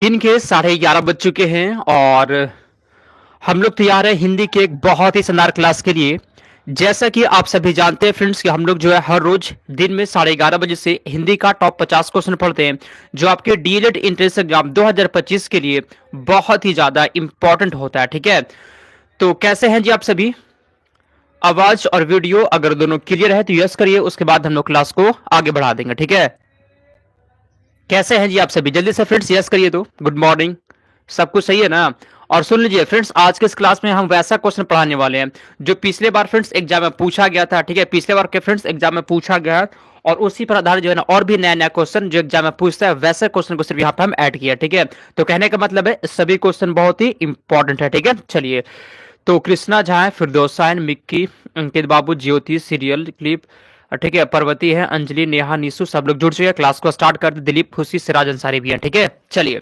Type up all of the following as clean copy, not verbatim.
दिन के 11:30 बज चुके हैं और हम लोग तैयार है हिंदी के एक बहुत ही शानदार क्लास के लिए। जैसा कि आप सभी जानते हैं फ्रेंड्स कि हम लोग जो है हर रोज दिन में 11:30 बजे से हिंदी का टॉप 50 क्वेश्चन पढ़ते हैं, जो आपके डीएलएड एंट्रेंस एग्जाम 2025 के लिए बहुत ही ज्यादा इंपॉर्टेंट होता है। ठीक है, तो कैसे हैं जी आप सभी? आवाज और वीडियो अगर दोनों क्लियर है तो यस करिए, उसके बाद हम लोग क्लास को आगे बढ़ा देंगे। ठीक है, कैसे हैं जी आप सभी? जल्दी से फ्रेंड्स यस करिए। तो गुड मॉर्निंग, सब कुछ सही है ना? और सुन लीजिए फ्रेंड्स, आज के इस क्लास में हम वैसा क्वेश्चन पढ़ाने वाले हैं जो पिछले बार फ्रेंड्स एग्जाम में पूछा गया था। ठीक है, पिछले बार के फ्रेंड्स एग्जाम में पूछा गया है और उसी पर आधारित जो है ना और भी नया नया क्वेश्चन जो एग्जाम में पूछता है वैसे क्वेश्चन को सिर्फ यहाँ पे हम ऐड किया। ठीक है, तो कहने का मतलब है सभी क्वेश्चन बहुत ही इंपॉर्टेंट है। ठीक है, चलिए। तो कृष्णा झा है, फिरदौसायन, मिक्की, अंकित बाबू, ज्योति, सीरियल क्लिप, ठीक है, पर्वती है, अंजलि, नेहा, निशु, सब लोग जुड़ चुके हैं। क्लास को स्टार्ट कर दे। दिलीप, खुशी, सिराज अंसारी भी है। ठीक है, चलिए।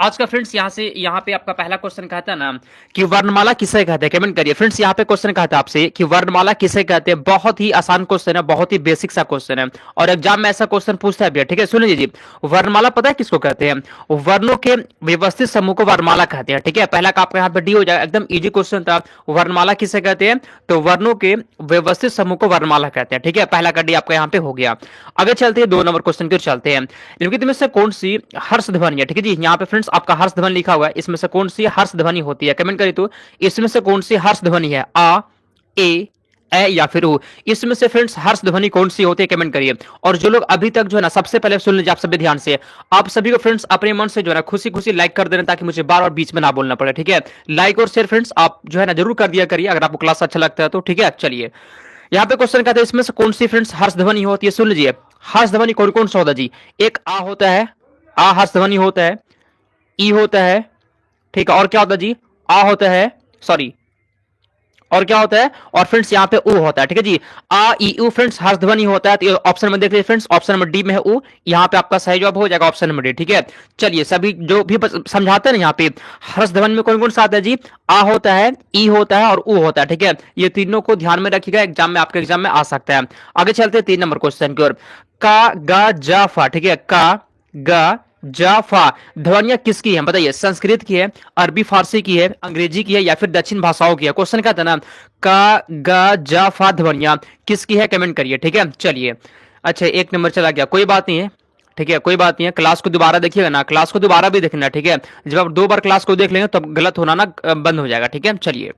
आज का फ्रेंड्स यहाँ पे आपका पहला क्वेश्चन कहता है ना कि वर्णमाला किसे कहते हैं, कमेंट करिए फ्रेंड्स। यहाँ पे क्वेश्चन कहता है आपसे कि वर्णमाला किसे कहते हैं। बहुत ही आसान क्वेश्चन है, बहुत ही बेसिक सा क्वेश्चन है और एग्जाम में ऐसा क्वेश्चन पूछता है भैया। ठीक है, सुन लीजिए। वर्णमाला पता है किसको कहते हैं? वर्णों के व्यवस्थित समूह को वर्णमाला कहते हैं। ठीक है, पहला का आपका यहाँ पे डी हो जाएगा, एकदम इजी क्वेश्चन था। वर्णमाला किसे कहते हैं? तो वर्णों के व्यवस्थित समूह को वर्णमाला कहते हैं। ठीक है, पहला का डी आपका यहाँ पे हो गया। आगे चलते हैं, 2 नंबर क्वेश्चन की ओर चलते हैं। निम्नलिखित में से कौन सी हर्ष ध्वनि है? ठीक है जी, यहाँ पे फ्रेंड्स आपका हर्ष ध्वनि लिखा हुआ है, इसमें से कौन सी हर्ष ध्वनि होती है, कमेंट करिए। तो इसमें से कौन सी हर्ष ध्वनि है? आ, ए या फिर ऊ? इसमें से फ्रेंड्स हर्ष ध्वनि कौन सी होती है, कमेंट करिए। और जो लोग अभी तक जो है ना, सबसे पहले सुन लीजिए आप सभी ध्यान से, आप सभी को फ्रेंड्स अपने मन से जो है ना खुशी खुशी लाइक कर देना, ताकि मुझे बार बार बीच में ना बोलना पड़े। ठीक है, लाइक और शेयर फ्रेंड्स आप जो है ना जरूर कर दिया करिए अगर आपको क्लास अच्छा लगता है तो। ठीक है, चलिए। यहाँ पे क्वेश्चन कहते हैं इसमें से कौन सी फ्रेंड्स हर्ष ध्वनि होती है, सुन लीजिए। हर्ष ध्वनि कौन कौन सा होता है जी? एक आ होता है, आ हर्ष ध्वनि होता है। ई होता है, ठीक है, और क्या होता है जी? आ होता है, सॉरी, और क्या होता है? और फ्रेंड्स यहाँ पे ऊ होता है। ठीक है जी, आ ई ऊ फ्रेंड्स हर्ष ध्वनि होता है। तो ऑप्शन में देख लीजिए फ्रेंड्स, ऑप्शन नंबर डी में है ऊ, यहाँ पे आपका सही जवाब हो जाएगा ऑप्शन नंबर डी। ठीक है, चलिए। सभी जो भी समझाते हैं ना यहाँ पे हर्ष ध्वनि में कौन कौन सा आता है जी? आ होता है, ई होता है और ऊ होता है। ठीक है, ये तीनों को ध्यान में रखिएगा, एग्जाम में आपके एग्जाम में आ सकता है। आगे चलते हैं 3 नंबर क्वेश्चन की ओर। का गा जा फा, ठीक है, का गा जाफा ध्वनियां किसकी है बताइए? संस्कृत की है, अरबी फारसी की है, अंग्रेजी की है या फिर दक्षिण भाषाओं की है? क्वेश्चन क्या था ना, का गा जाफा ध्वनियां किसकी है, कमेंट करिए। ठीक है, चलिए। अच्छा, 1 नंबर चला गया, कोई बात नहीं है। ठीक है, कोई बात नहीं है। क्लास को दोबारा देखिएगा ना, क्लास को दोबारा भी देखना। ठीक है, जब आप 2 बार क्लास को देख लेंगे तब गलत होना ना बंद हो जाएगा। ठीक है, चलिए।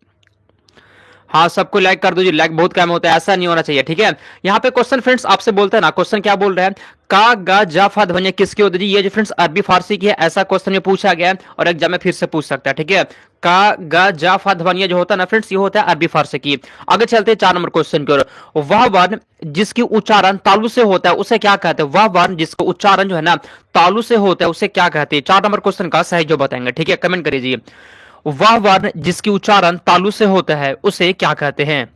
हाँ, सबको लाइक कर दो जी, लाइक बहुत कम होता है, ऐसा नहीं होना चाहिए। ठीक है, यहाँ पे क्वेश्चन फ्रेंड्स आपसे बोलते हैं ना, क्वेश्चन क्या बोल रहे हैं? का गा जा फा ध्वनिया किसकी होती है? ये जो फ्रेंड्स अरबी फारसी की है, ऐसा क्वेश्चन में पूछा गया है और एग्जाम में फिर से पूछ सकता है। ठीक है, का गा जा फा ध्वनिया जो होता है ना फ्रेंड्स, ये होता है अरबी फारसी की। आगे चलते हैं 4 नंबर क्वेश्चन की ओर। वह वर्ण जिसकी उच्चारण तालु से होता है उसे क्या कहते हैं? वह वर्ण जिसका उच्चारण जो है ना तालु से होता है उसे क्या कहते हैं? 4 नंबर क्वेश्चन का सही जो बताएंगे। ठीक है, कमेंट करिए। वह वर्ण जिसकी उच्चारण तालु से होता है उसे क्या कहते हैं?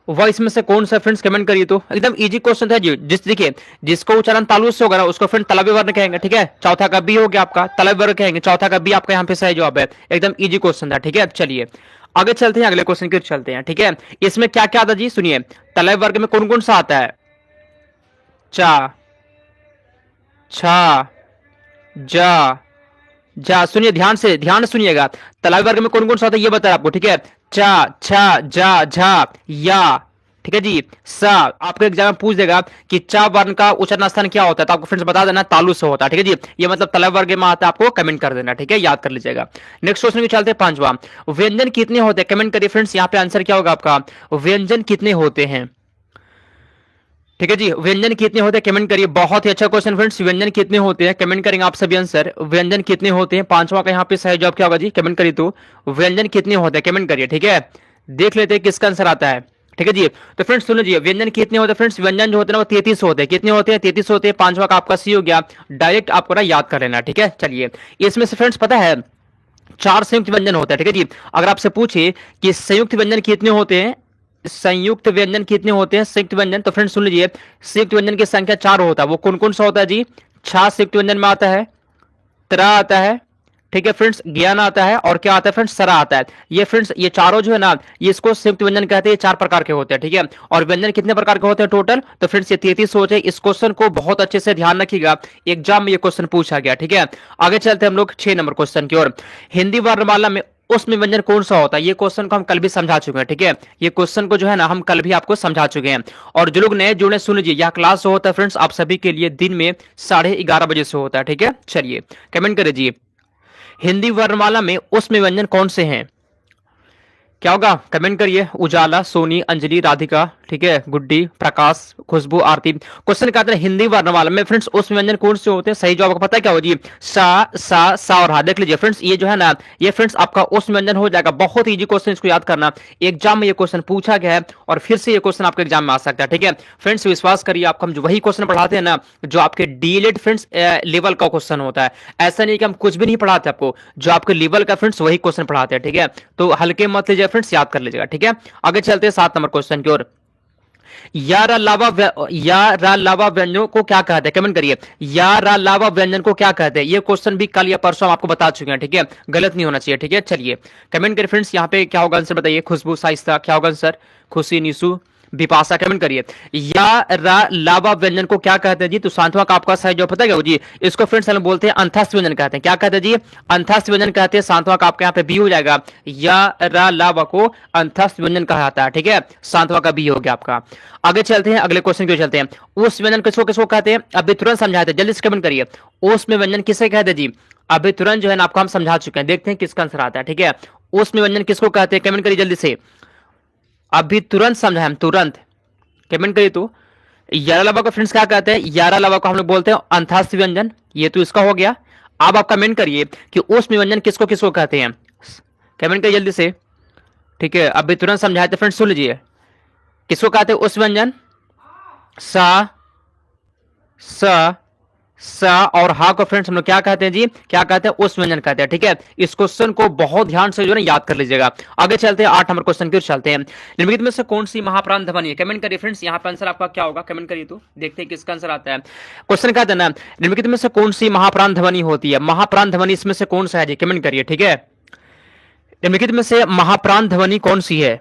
वह इसमें से कौन सा फ्रेंड्स, कमेंट करिए। तो एकदम इजी क्वेश्चन था जी। देखिए, जिसको उच्चारण तालु से होगा ना उसको फ्रेंड तलव्य वर्ण कहेंगे। ठीक है, चौथा का बी हो गया आपका, तलव्य वर्ण कहेंगे। चौथा का बी आपका यहाँ पे सही जवाब है, एकदम इजी क्वेश्चन था। ठीक है, चलिए आगे चलते हैं, अगले क्वेश्चन की चलते हैं। ठीक है, इसमें क्या क्या आता जी, सुनिए। तलव्य वर्ग में कौन कौन सा आता है? चा, छा, जा, जा। सुनिए ध्यान से सुनिएगा। तलव्य वर्ग में कौन कौन सा होता है ये बता आपको। ठीक है, चा, छा, जा, झा, या। ठीक है जी, सा। आपके एग्जाम में पूछ देगा कि चा वर्ण का उच्चारण स्थान क्या होता है, तो आपको फ्रेंड्स बता देना तालु से होता है। ठीक है जी, ये मतलब तलव्य वर्ग में आता है, आपको कमेंट कर देना। ठीक है, याद कर लीजिएगा। नेक्स्ट क्वेश्चन में चलते हैं 5वां। व्यंजन कितने होते हैं, कमेंट करिए फ्रेंड्स। यहाँ पे आंसर क्या होगा आपका? व्यंजन कितने होते हैं? ठीक है जी, व्यंजन कितने होते हैं, कमेंट करिए। बहुत ही अच्छा क्वेश्चन फ्रेंड्स, व्यंजन कितने होते हैं, कमेंट करेंगे आप सभी आंसर। व्यंजन कितने होते हैं, 5वां का यहाँ पे सही जवाब क्या होगा जी, कमेंट करिए। तो व्यंजन कितने होते हैं, कमेंट करिए। ठीक है, देख लेते हैं किसका आंसर आता है। ठीक है जी, तो फ्रेंड्स सुन लीजिए, व्यंजन कितने होते हैं फ्रेंड्स? व्यंजन जो होते हैं वो 33 होते हैं। कितने होते हैं? 33 होते हैं। 5वां का आपका सी हो गया, डायरेक्ट आपको ना याद कर लेना। ठीक है, चलिए। इसमें से फ्रेंड्स पता है 4 संयुक्त व्यंजन होते हैं। ठीक है जी, अगर आपसे पूछे कि संयुक्त व्यंजन कितने होते हैं, संयुक्त व्यंजन कितने होते हैं, संयुक्त व्यंजन, तो फ्रेंड्स सुन लीजिए, संयुक्त व्यंजन की संख्या 4 होता है। वो कौन कौन सा होता है जी? छा संयुक्त व्यंजन में आता है, त्रा आता है, ठीक है फ्रेंड्स, ज्ञान आता है और क्या आता है फ्रेंड्स, सरा आता है। ये फ्रेंड्स ये चारों जो है ना, ये इसको संयुक्त व्यंजन कहते हैं। चार प्रकार के होते हैं, ठीक है। और व्यंजन कितने प्रकार के होते हैं टोटल, तो फ्रेंड्स ये 33 होते हैं। इस क्वेश्चन को बहुत अच्छे से ध्यान रखिएगा, एग्जाम में ये क्वेश्चन पूछा गया, ठीक है। आगे चलते हैं हम लोग 6 नंबर क्वेश्चन की ओर। हिंदी वर्णमाला में उसमें व्यंजन कौन सा होता है, ये क्वेश्चन को हम कल भी समझा चुके हैं, ठीक है। ये क्वेश्चन को जो है ना हम कल भी आपको समझा चुके हैं। और जो लोग नए जुड़े सुन लीजिए, यह क्लास जो होता है फ्रेंड्स आप सभी के लिए दिन में 11:30 बजे से होता है, ठीक है। चलिए कमेंट करिए, हिंदी वर्णमाला में उसमें व्यंजन कौन से हैं, क्या होगा कमेंट करिए। उजाला, सोनी, अंजलि, राधिका, ठीक है, गुड्डी, प्रकाश, खुशबू, आरती। क्वेश्चन कहते हैं हिंदी वर्णमाला में फ्रेंड्स उस व्यंजन कौन से होते हैं। सही जवाब आपको पता है क्या हो जी, सा और हा। देख लीजिए फ्रेंड्स, ये जो है ना ये फ्रेंड्स आपका उस व्यंजन हो जाएगा। बहुत इजी क्वेश्चन, इसको याद करना, एग्जाम में ये क्वेश्चन पूछा गया है और फिर से ये क्वेश्चन आपके एग्जाम में आ सकता है, ठीक है। फ्रेंड्स विश्वास करिए, आपको हम जो वही क्वेश्चन पढ़ाते हैं ना जो आपके डीएलएड फ्रेंड्स लेवल का क्वेश्चन होता है। ऐसा नहीं कि हम कुछ भी नहीं पढ़ाते आपको, जो आपके लेवल का फ्रेंड्स वही क्वेश्चन पढ़ाते हैं, ठीक है। तो हल्के मत लीजिए फ्रेंड्स, याद कर लीजिएगा, ठीक है। आगे चलते हैं 7 नंबर क्वेश्चन की ओर। या लावा व्यंजनों को क्या कहते हैं, कमेंट करिए। या लावा व्यंजन को क्या कहते हैं। ये क्वेश्चन भी कल या परसों हम आपको बता चुके हैं, ठीक है। गलत नहीं होना चाहिए, ठीक है। चलिए कमेंट करिए फ्रेंड्स, यहाँ पे क्या होगा आंसर बताइए। खुशबू, साइस्ता, क्या होगा आंसर, खुशी, निशु, बिपाशा, कमेंट करिए। लावा व्यंजन को क्या कहते हैं जी, तो सांत्वना का आपका सही जवाब पता है क्या जी, इसको फ्रेंड्स हम बोलते हैं अंतस्थ व्यंजन कहते हैं। क्या कहते हैं जी, अंतस्थ व्यंजन कहते हैं। सांत्वना का आपके यहाँ पे बी हो जाएगा। लावा को अंतस्थ व्यंजन कहा जाता है, ठीक है। सांत्वना का बी हो गया आपका। आगे चलते हैं, अगले क्वेश्चन की ओर चलते हैं। उस व्यंजन किसको किसको कहते हैं, अभी तुरंत समझाते हैं, जल्दी से कमेंट करिए। उस में व्यंजन किसे कहते हैं जी, अभी तुरंत जो है ना आपको हम समझा चुके हैं। देखते हैं किसका आंसर आता है, ठीक है। उस में व्यंजन किसको कहते हैं, कमेंट करिए जल्दी से। अभी तुरंत समझाएं हम, तुरंत कमेंट करिए। तो यारालावा को फ्रेंड्स क्या कहते हैं, यारालावा को हम लोग बोलते हैं अंतस्थ व्यंजन। ये तो इसका हो गया। अब आप कमेंट करिए कि उस व्यंजन किसको किसको कहते हैं, कमेंट करिए जल्दी से, ठीक है। अभी तुरंत समझाए थे फ्रेंड्स, सुन लीजिए किसको कहते हैं उस व्यंजन। सा स सा और हा को फ्रेंड्स हम लोग क्या कहते हैं जी, क्या कहते हैं उस व्यंजन कहते हैं, ठीक है। इस क्वेश्चन को बहुत ध्यान से जो है याद कर लीजिएगा। आगे चलते हैं 8 नंबर क्वेश्चन की ओर चलते हैं। निम्नलिखित में से कौन सी महाप्राण ध्वनि है, कमेंट करिए फ्रेंड्स। यहाँ पे आंसर आपका क्या होगा, कमेंट करिए तो देखते हैं किसका आंसर आता है। क्वेश्चन कहते हैं ना निम्नलिखित में से कौन सी महाप्राण ध्वनि होती है, महाप्राण ध्वनि इसमें से कौन सा है जी, कमेंट करिए, ठीक है। निम्नलिखित में से महाप्राण ध्वनि कौन सी है,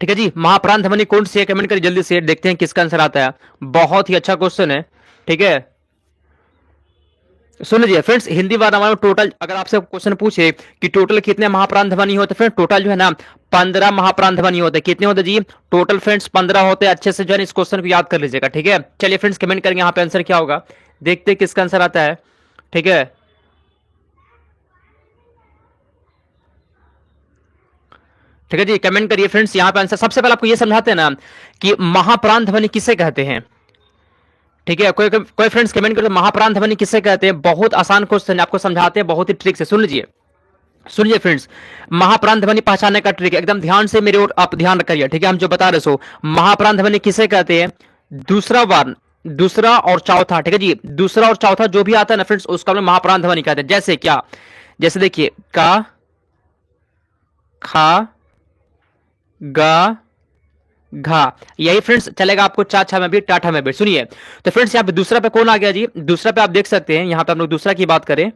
ठीक है जी। महाप्राण ध्वनि कौन सी है, कमेंट करिए जल्दी से, देखते हैं किसका आंसर आता है। बहुत ही अच्छा क्वेश्चन है, ठीक है। सुन लीजिए फ्रेंड्स, हिंदी वर्णमाला में टोटल अगर आपसे क्वेश्चन पूछे कि टोटल कितने महाप्राण ध्वनि होते हैं, फ्रेंड टोटल जो है ना 15 महाप्राण ध्वनि होते हैं। कितने होते जी, टोटल फ्रेंड्स 15 होते हैं। अच्छे से जो है इस क्वेश्चन को याद कर लीजिएगा, ठीक है। चलिए फ्रेंड्स कमेंट करेंगे यहाँ पे आंसर क्या होगा, देखते हैं किसका आंसर आता है, ठीक है। ठीक है जी, कमेंट करिए फ्रेंड्स यहाँ पे आंसर। सबसे पहले आपको ये समझाते हैं ना कि महाप्राण ध्वनि किसे कहते हैं, ठीक है। कोई फ्रेंड्स कमेंट करो महाप्राण ध्वनि किसे कहते हैं। बहुत आसान क्वेश्चन आपको समझाते हैं बहुत ही ट्रिक से, सुन लीजिए। सुनिए फ्रेंड्स, महाप्राण ध्वनि पहचानने का ट्रिक एकदम ध्यान से मेरे और आप ध्यान करिए, ठीक है। हम जो बता रहे सो महाप्राण ध्वनि किसे कहते हैं, दूसरा वर्ण, दूसरा और चौथा, ठीक है जी। दूसरा और चौथा जो भी आता है ना फ्रेंड्स उसका हम महाप्राण ध्वनि कहते हैं। जैसे क्या, जैसे देखिए का, खा, गा, घा, यही फ्रेंड्स चलेगा आपको चाचा में भी, टाटा में भी। सुनिए तो फ्रेंड्स यहाँ पे दूसरा पे कौन आ गया जी, दूसरा पे आप देख सकते हैं, यहाँ पे हम लोग दूसरा की बात करें,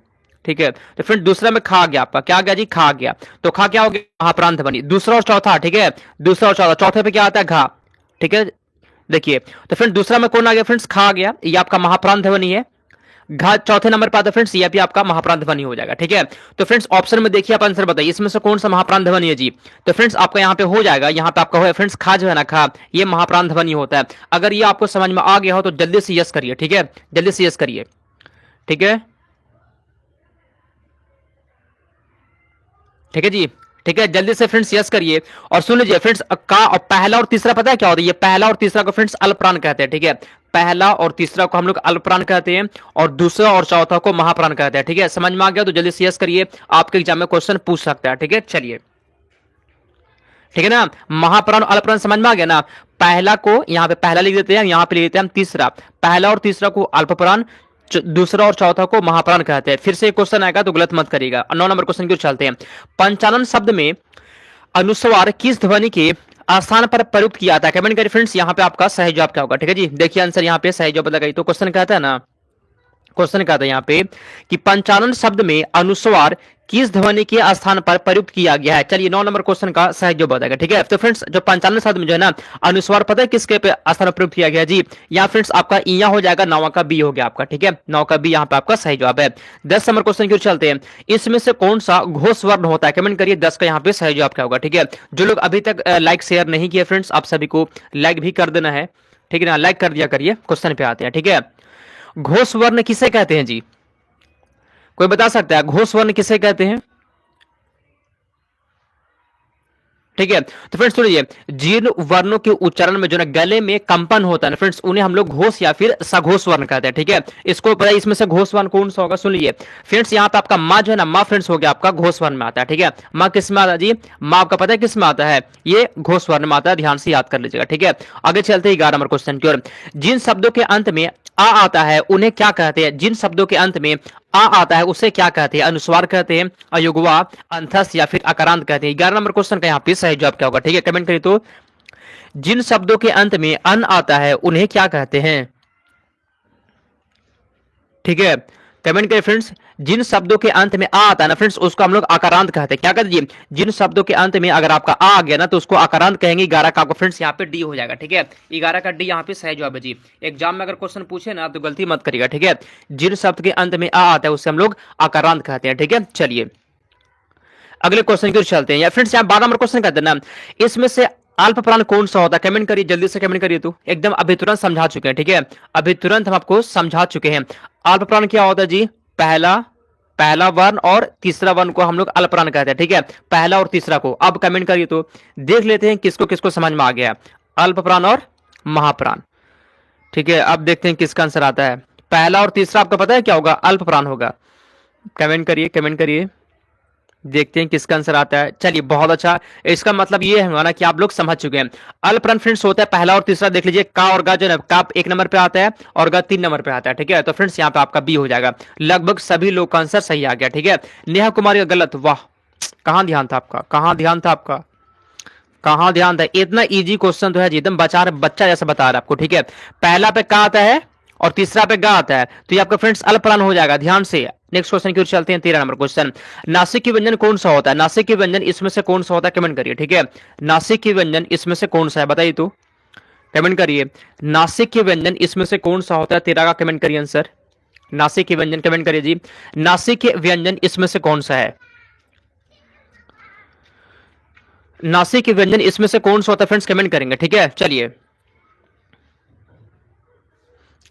ठीक है। तो फ्रेंड दूसरा में खा आ गया आपका, क्या आ गया जी, खा आ गया। तो खा क्या हो गया, महाप्राण ध्वनि। दूसरा और चौथा, ठीक है, दूसरा और चौथा, चौथे पे क्या आता है, घा, ठीक है। देखिए तो फ्रेंड दूसरा में कौन आ गया फ्रेंड्स, खा आ गया, ये आपका महाप्राण ध्वनि है। घा चौथे नंबर पर आता है फ्रेंड्स, ये भी आपका महाप्राण ध्वनि हो जाएगा, ठीक है। तो फ्रेंड्स ऑप्शन में देखिए आप आंसर बताइए इसमें से कौन सा महाप्राण ध्वनि है जी। तो फ्रेंड्स आपका यहाँ पे हो जाएगा, यहाँ पे आपका हो फ्रेंड्स खा जो है ना, खा, ये महाप्राण ध्वनि होता है। अगर ये आपको समझ में आ गया हो तो जल्दी से यस करिए, ठीक है, जल्दी से यस करिए, ठीक है, ठीक है जी, ठीक है, जल्दी से फ्रेंड्स यस करिए। और सुन लीजिए फ्रेंड्स, का और पहला और तीसरा पता है क्या होता है, ये पहला और तीसरा को फ्रेंड्स अल्पप्राण कहते हैं, ठीक है। पहला और तीसरा को हम लोग अल्पप्राण कहते हैं और दूसरा और चौथा को महाप्राण कहते हैं, ठीक है। समझ में आ गया तो जल्दी से यस करिए, आपके एग्जाम में क्वेश्चन पूछ सकता है, ठीक है। चलिए ठीक है ना, महाप्राण अल्पप्राण समझ में आ गया ना। पहला को यहाँ पे पहला लिख देते हैं, यहाँ पे लिख देते हैं हम तीसरा, पहला और तीसरा को अल्पप्राण, दूसरा और चौथा को महाप्राण कहते हैं। फिर से क्वेश्चन आएगा तो गलत मत करिएगा। 9 नंबर क्वेश्चन की ओर चलते हैं। पंचानन शब्द में अनुस्वार किस ध्वनि के स्थान पर प्रयुक्त किया जाता है, कमेंट करिए फ्रेंड्स। यहाँ पे आपका सही जवाब क्या होगा, ठीक है जी। देखिए आंसर यहाँ पे सही जवाब लगाइए। तो क्वेश्चन कहता है ना, क्वेश्चन कहता है यहाँ पे कि पंचानन शब्द में अनुस्वार किस ध्वनि के स्थान पर प्रयुक्त किया गया है। चलिए 9 नंबर क्वेश्चन का सही जवाब बताएगा। ठीक है, तो फ्रेंड्स जो पंचानन शब्द में जो है ना अनुस्वार पता है किसके स्थान पर प्रयुक्त किया गया जी, यहाँ फ्रेंड्स आपका इया हो जाएगा, 9 का बी हो गया आपका। ठीक है, 9 का बी यहाँ पे आपका सही जवाब है। 10 नंबर क्वेश्चन की ओर चलते हैं। इसमें से कौन सा घोष वर्ण होता है, कमेंट करिए 10 का यहाँ पे सही जवाब क्या होगा। ठीक है, जो लोग अभी तक लाइक शेयर नहीं किए फ्रेंड्स, आप सभी को लाइक भी कर देना है। ठीक है ना, लाइक कर दिया करिए। क्वेश्चन पे आते हैं। ठीक है, घोष वर्ण किसे कहते हैं जी, कोई बता सकता है घोष वर्ण किसे कहते हैं। ठीक है, तो फ्रेंड्स सुनिए, जिन वर्णों के उच्चारण में जो ना गले में कंपन होता है ना फ्रेंड्स, उन्हें हम लोग घोष या फिर सघोष वर्ण कहते हैं। ठीक है, इसको पता है इसमें से घोष वर्ण कौन सा होगा, सुन लीजिए फ्रेंड्स। यहाँ पे आपका माँ जो है ना, माँ फ्रेंड्स हो गया आपका घोष वर्ण में आता है। ठीक है, माँ किस में आता है जी, माँ आपका पता है किस में आता है, ये घोष वर्ण में आता है, ध्यान से याद कर लीजिएगा। ठीक है, आगे चलते हैं 11 नंबर क्वेश्चन की ओर। जिन शब्दों के अंत में आ आता है उन्हें क्या कहते हैं, जिन शब्दों के अंत में आ आता है उसे क्या कहते हैं, अनुस्वार कहते हैं, अयुग्मा, अंतस या फिर अकारांत कहते हैं। 11 नंबर क्वेश्चन का यहाँ पे सही जवाब क्या होगा। ठीक है, कमेंट करिए तो जिन शब्दों के अंत में अन आता है उन्हें क्या कहते हैं। ठीक है, कमेंट करिए फ्रेंड्स, जिन शब्दों के अंत में आ आता है ना फ्रेंड्स, उसको हम लोग आकारांत कहते हैं। क्या कहते हैं, जिन शब्दों के अंत में अगर आपका आ गया ना तो उसको आकारांत कहेंगे। 11 का आपको फ्रेंड्स यहाँ पे डी हो जाएगा। ठीक है, 11 का डी यहाँ पे सही जवाब है जी। एग्जाम में अगर क्वेश्चन पूछे ना तो गलती मत करिएगा। ठीक है, जिन शब्द के अंत में आ आता है उससे हम लोग आकारांत कहते हैं। ठीक है, चलिए अगले क्वेश्चन की ओर चलते हैं। या फ्रेंड्स यहाँ 12 नंबर क्वेश्चन कहते हैं ना, इसमें से अल्प प्राण कौन सा होता है, कमेंट करिए जल्दी से, कमेंट करिए तो एकदम अभी तुरंत समझा चुके हैं। ठीक है, अभी तुरंत हम आपको समझा चुके हैं। अल्प प्राण क्या होता है जी, पहला वर्ण और तीसरा वर्ण को हम लोग अल्प प्राण कहते हैं। ठीक है, पहला और तीसरा को। अब कमेंट करिए तो देख लेते हैं किसको किसको समझ में आ गया, अल्प प्राण और महाप्राण। ठीक है, अब देखते हैं किसका आंसर आता है। पहला और तीसरा आपको पता है क्या होगा, अल्प प्राण होगा। कमेंट करिए, कमेंट करिए, देखते हैं किसका आंसर आता है। चलिए बहुत अच्छा, इसका मतलब ये है ना कि आप लोग समझ चुके हैं। अल्प प्राण फ्रेंड्स होता है पहला और तीसरा, देख लीजिए का और गा जो है, का 1 नंबर पे आता है और गा 3 नंबर पे आता है। ठीक है, तो फ्रेंड्स यहाँ पे आपका बी हो जाएगा। लगभग सभी लोग का आंसर सही आ गया। ठीक है, नेहा कुमारी का गलत, वाह कहां ध्यान था आपका, कहां ध्यान था आपका, कहां ध्यान था। इतना इजी क्वेश्चन तो है जी, एकदम बच्चा जैसा बता रहा है आपको। ठीक है, पहला पे का आता है और तीसरा पे गा आता है, तो ये आपका फ्रेंड्स अल्प प्राण हो जाएगा, ध्यान से। नेक्स्ट क्वेश्चन की ओर चलते हैं। 13 नंबर क्वेश्चन, नासिक की व्यंजन कौन सा होता है, नासिक की व्यंजन इसमें से कौन सा होता है, कमेंट करिए। ठीक है, नासिक की व्यंजन इसमें से कौन सा है बताइए तो, कमेंट करिए। नासिक के व्यंजन इसमें से कौन सा होता है, 13 का कमेंट करिए आंसर। नासिक के व्यंजन कमेंट करिए जी, नासिक के व्यंजन इसमें से कौन सा है, नासिक के व्यंजन इसमें से कौन सा होता है फ्रेंड्स, कमेंट करेंगे। ठीक है, चलिए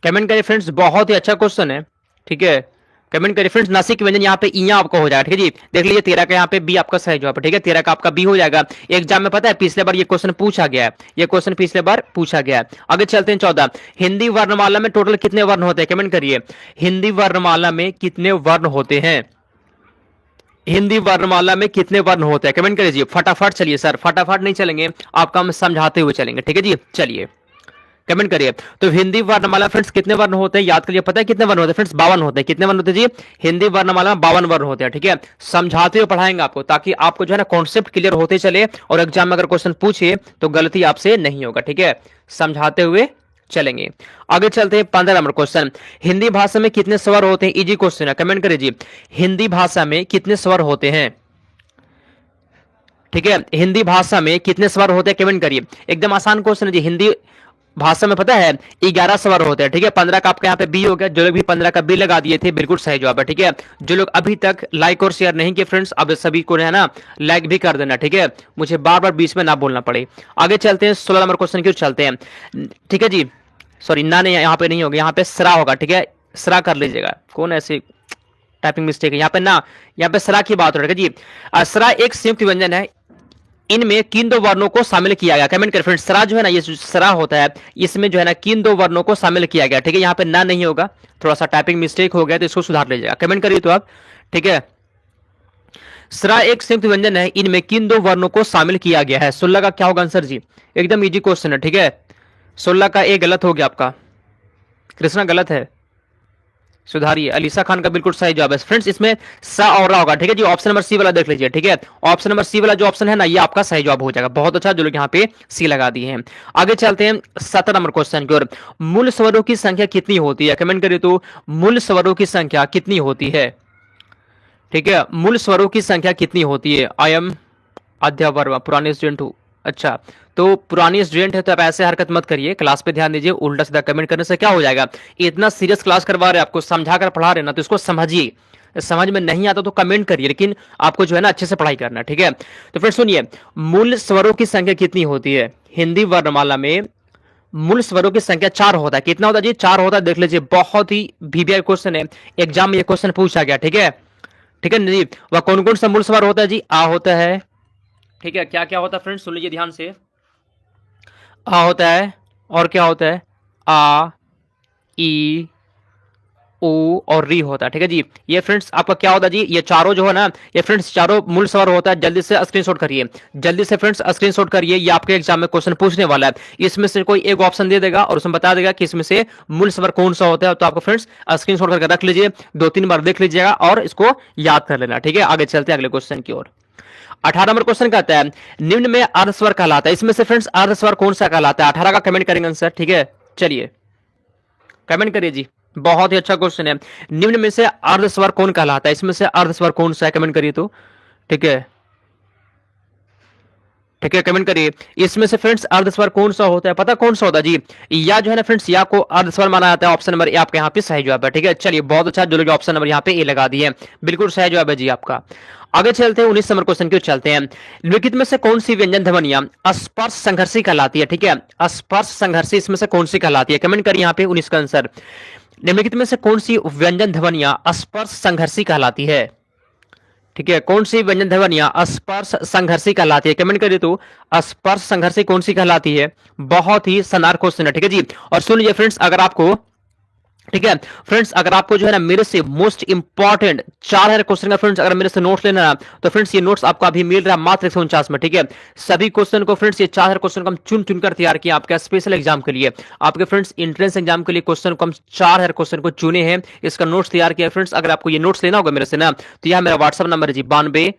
कमेंट करिए फ्रेंड्स, बहुत ही अच्छा क्वेश्चन है। ठीक है, कमेंट करिए फ्रेंड्स, नासिक के व्यंजन यहाँ पे इया आपका हो जाएगा। ठीक है जी, देख लीजिए 13 का यहाँ पे बी आपका सही जवाब है। ठीक है, 13 का आपका बी हो जाएगा। एग्जाम में पता है पिछले बार ये क्वेश्चन पूछा गया है, ये क्वेश्चन पिछले बार पूछा गया है। आगे चलते हैं 14, हिंदी वर्णमाला में टोटल कितने वर्ण होते हैं, कमेंट करिए। हिंदी वर्णमाला में कितने वर्ण होते हैं, हिंदी वर्णमाला में कितने वर्ण होते हैं, कमेंट करिए फटाफट। चलिए सर फटाफट नहीं चलेंगे, आपका हम समझाते हुए चलेंगे। ठीक है जी, चलिए कमेंट करिए। तो हिंदी वर्णमाला फ्रेंड्स कितने वर्ण होते हैं, याद करिए, पता है कितने वर्ण होते हैं फ्रेंड्स, 52 होते हैं। कितने वर्ण होते हैं जी, हिंदी वर्णमाला में 52 वर्ण होते हैं। ठीक है, समझाते हुए पढ़ाएंगे आपको, ताकि आपको जो है ना कॉन्सेप्ट क्लियर होते चले और एग्जाम में अगर क्वेश्चन पूछे तो गलती आपसे नहीं होगा। ठीक है, समझाते हुए चलेंगे। आगे चलते हैं 15 नंबर क्वेश्चन, हिंदी भाषा में कितने स्वर होते हैं, इजी क्वेश्चन है, कमेंट करिए जी। हिंदी भाषा में कितने स्वर होते हैं, ठीक है, हिंदी भाषा में कितने स्वर होते हैं, कमेंट करिए। एकदम आसान क्वेश्चन है जी। हिंदी भाषा में पता है 11 स्वर होते हैं। ठीक है, 15 का आपका यहाँ पे बी हो गया। जो लोग भी 15 का बी लगा दिए थे बिल्कुल सही जवाब है। ठीक है, जो लोग अभी तक लाइक और शेयर नहीं किए फ्रेंड्स, अब सभी को है ना लाइक भी कर देना। ठीक है, मुझे बार बार बीच में ना बोलना पड़े। आगे चलते हैं 16 नंबर क्वेश्चन की ओर चलते हैं। ठीक है जी, सॉरी ना नहीं, यहाँ पे नहीं होगा, यहाँ पे सरा होगा। ठीक है, सरा कर लीजिएगा, कौन ऐसे टाइपिंग मिस्टेक है यहाँ पे ना, यहाँ पे सरा की बात हो रही है जी। सरा एक संयुक्त व्यंजन है, इनमें किन दो वर्णों को शामिल किया गया, कमेंट करें फ्रेंड्स। सरा जो है ना, ये सरा होता है, इसमें जो है ना किन दो वर्णों को शामिल किया गया। ठीक है, यहाँ पे ना नहीं होगा, थोड़ा सा टाइपिंग मिस्टेक हो गया तो इसको सुधार लीजिएगा, कमेंट करिए तो आप। ठीक है, सरा एक संयुक्त व्यंजन है, इनमें किन दो वर्णों को शामिल किया गया है। 16 का क्या होगा आंसर जी, एकदम इजी क्वेश्चन है। ठीक है, 16 का ए गलत हो गया आपका, कृष्णा गलत है, सुधारिए। अलीसा खान का बिल्कुल सही जवाब है फ्रेंड्स, इसमें स और रा होगा, ठीक है जी। ऑप्शन नंबर सी वाला देख लीजिए, ठीक है। ऑप्शन नंबर सी वाला जो ऑप्शन है ना, ये आपका सही जवाब हो जाएगा। बहुत अच्छा, जो लोग यहाँ पे सी लगा दिए हैं। आगे चलते हैं 17 नंबर क्वेश्चन की ओर। मूल स्वरों की संख्या कितनी होती है? कमेंट करिए तो, मूल स्वरों की संख्या कितनी होती है? ठीक है, मूल स्वरों की संख्या कितनी होती है? आई एम आध्या वर्मा, पुराने स्टूडेंट हूँ। अच्छा, तो पुरानी स्टूडेंट है तो आप ऐसे हरकत मत करिए, क्लास पे ध्यान दीजिए। उल्टा सीधा कमेंट करने से क्या हो जाएगा? इतना सीरियस क्लास करवा रहे हैं आपको, समझा कर पढ़ा रहे हैं ना, तो इसको समझिए। समझ में नहीं आता तो कमेंट करिए, लेकिन आपको जो है ना अच्छे से पढ़ाई करना है, ठीक है। तो फिर सुनिए, मूल स्वरों की संख्या कितनी होती है? हिंदी वर्णमाला में मूल स्वरों की संख्या 4 होता है। कितना होता है जी? 4 होता है। देख लीजिए, बहुत ही वीवीआई क्वेश्चन है, एग्जाम में ये क्वेश्चन पूछा गया, ठीक है। ठीक है जी, वह कौन कौन सा मूल स्वर होता है जी? आ होता है, ठीक है। क्या क्या होता है फ्रेंड्स, सुन लीजिए ध्यान से। आ होता है, और क्या होता है? आ, ई, ओ और री होता है, ठीक है जी। ये फ्रेंड्स आपका क्या होता है जी? ये चारों जो है ना, ये फ्रेंड्स चारों मूल स्वर होता है। जल्दी से स्क्रीनशॉट करिए, जल्दी से फ्रेंड्स स्क्रीनशॉट करिए। ये आपके एग्जाम में क्वेश्चन पूछने वाला है। इसमें से कोई एक ऑप्शन दे देगा और उसमें बता देगा कि इसमें से मूल स्वर कौन सा होता है। तो आपको फ्रेंड्स स्क्रीनशॉट करके रख लीजिए, 2-3 बार देख लीजिएगा और इसको याद कर लेना, ठीक है। आगे चलते हैं अगले क्वेश्चन की ओर। 18 नंबर क्वेश्चन कहता है, निम्न में अर्ध स्वर कहलाता है। इसमें से फ्रेंड्स अर्ध स्वर कौन सा कहलाता है? 18 का कमेंट करेंगे आंसर, ठीक है। चलिए कमेंट करिए जी। बहुत ही अच्छा क्वेश्चन है। निम्न में से अर्ध स्वर कौन कहलाता है? इसमें से अर्ध स्वर कौन सा है? कमेंट करिए तो, ठीक है। ठीक है, कमेंट करिए। इसमें से फ्रेंड्स अर्ध स्वर कौन सा होता है? पता कौन सा होता है जी? या जो है ना फ्रेंड्स, या को अर्ध स्वर माना जाता है। ऑप्शन नंबर ए आपके यहाँ पे सही जवाब है, ठीक है। चलिए बहुत अच्छा, जो लोग ऑप्शन नंबर यहाँ पे ए लगा दिए, बिल्कुल सही जवाब है जी आपका। आगे चलते हैं 19 नंबर क्वेश्चन की, चलते हैं। निम्नलिखित में से कौन सी व्यंजन ध्वनियां स्पर्श संघर्षी कहलाती है? ठीक है, स्पर्श संघर्षी इसमें से कौन सी कहलाती है? कमेंट करिए यहाँ पे 19 का आंसर। निम्नलिखित में से कौन सी व्यंजन ध्वनियां स्पर्श संघर्षी कहलाती है? ठीक है, कौन सी व्यंजन ध्वनियां स्पर्श संघर्षी कहलाती है? कमेंट करिए तो, स्पर्श संघर्षी कौन सी कहलाती है? बहुत ही शानदार क्वेश्चन है, ठीक है जी। और सुन लीजिए फ्रेंड्स, अगर आपको, ठीक है फ्रेंड्स, अगर आपको जो है ना मेरे से मोस्ट इंपॉर्टेंट 4000 क्वेश्चन का फ्रेंड्स अगर मेरे से नोट्स लेना है, तो फ्रेंड्स ये नोट्स आपको अभी मिल रहा है मात्र 149 में, ठीक है। सभी क्वेश्चन को फ्रेंड्स, ये 4000 क्वेश्चन को हम चुन चुन कर तैयार किया आपके स्पेशल एग्जाम के लिए। आपके फ्रेंड्स इंट्रेंस एग्जाम के लिए क्वेश्चन को हम 4000 क्वेश्चन को चुने हैं, इसका नोट्स तैयार किया फ्रेंड्स। अगर आपको ये नोट्स लेना होगा मेरे से ना, तो यह मेरा व्हाट्सअप नंबर है जी, 92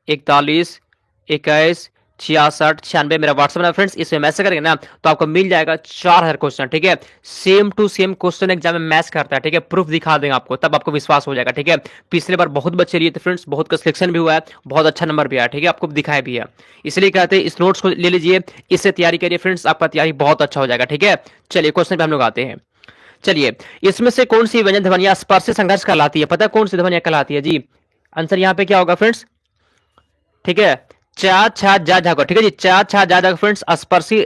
41 61 96 मेरा व्हाट्सएप है फ्रेंड्स। इसमें मैसेज करेंगे ना तो आपको मिल जाएगा 4000 क्वेश्चन, ठीक है। Same to same question exam में मैच करता है, ठीक है। प्रूफ दिखा देंगे आपको, तब आपको विश्वास हो जाएगा, ठीक है। पिछले बार बहुत बच्चे लिए थे फ्रेंड्स, बहुत का सिलेक्शन भी हुआ है, बहुत अच्छा नंबर भी आया, ठीक है। आपको दिखाया भी है, इसलिए कहते हैं इस नोट्स को ले लीजिए, इससे तैयारी करिए फ्रेंड्स, आपका तैयारी बहुत अच्छा हो जाएगा, ठीक है। चलिए क्वेश्चन पे हम लोग आते हैं। चलिए, इसमें से कौन सी व्यंजन ध्वनियां स्पर्श संघर्ष कहलाती है? पता है कौन सी ध्वनियां कहलाती है जी? आंसर यहाँ पे क्या होगा फ्रेंड्स, ठीक है। चा छा जा जा, ठीक है जी। चा छा जा जा फ्रेंड्स स्पर्शी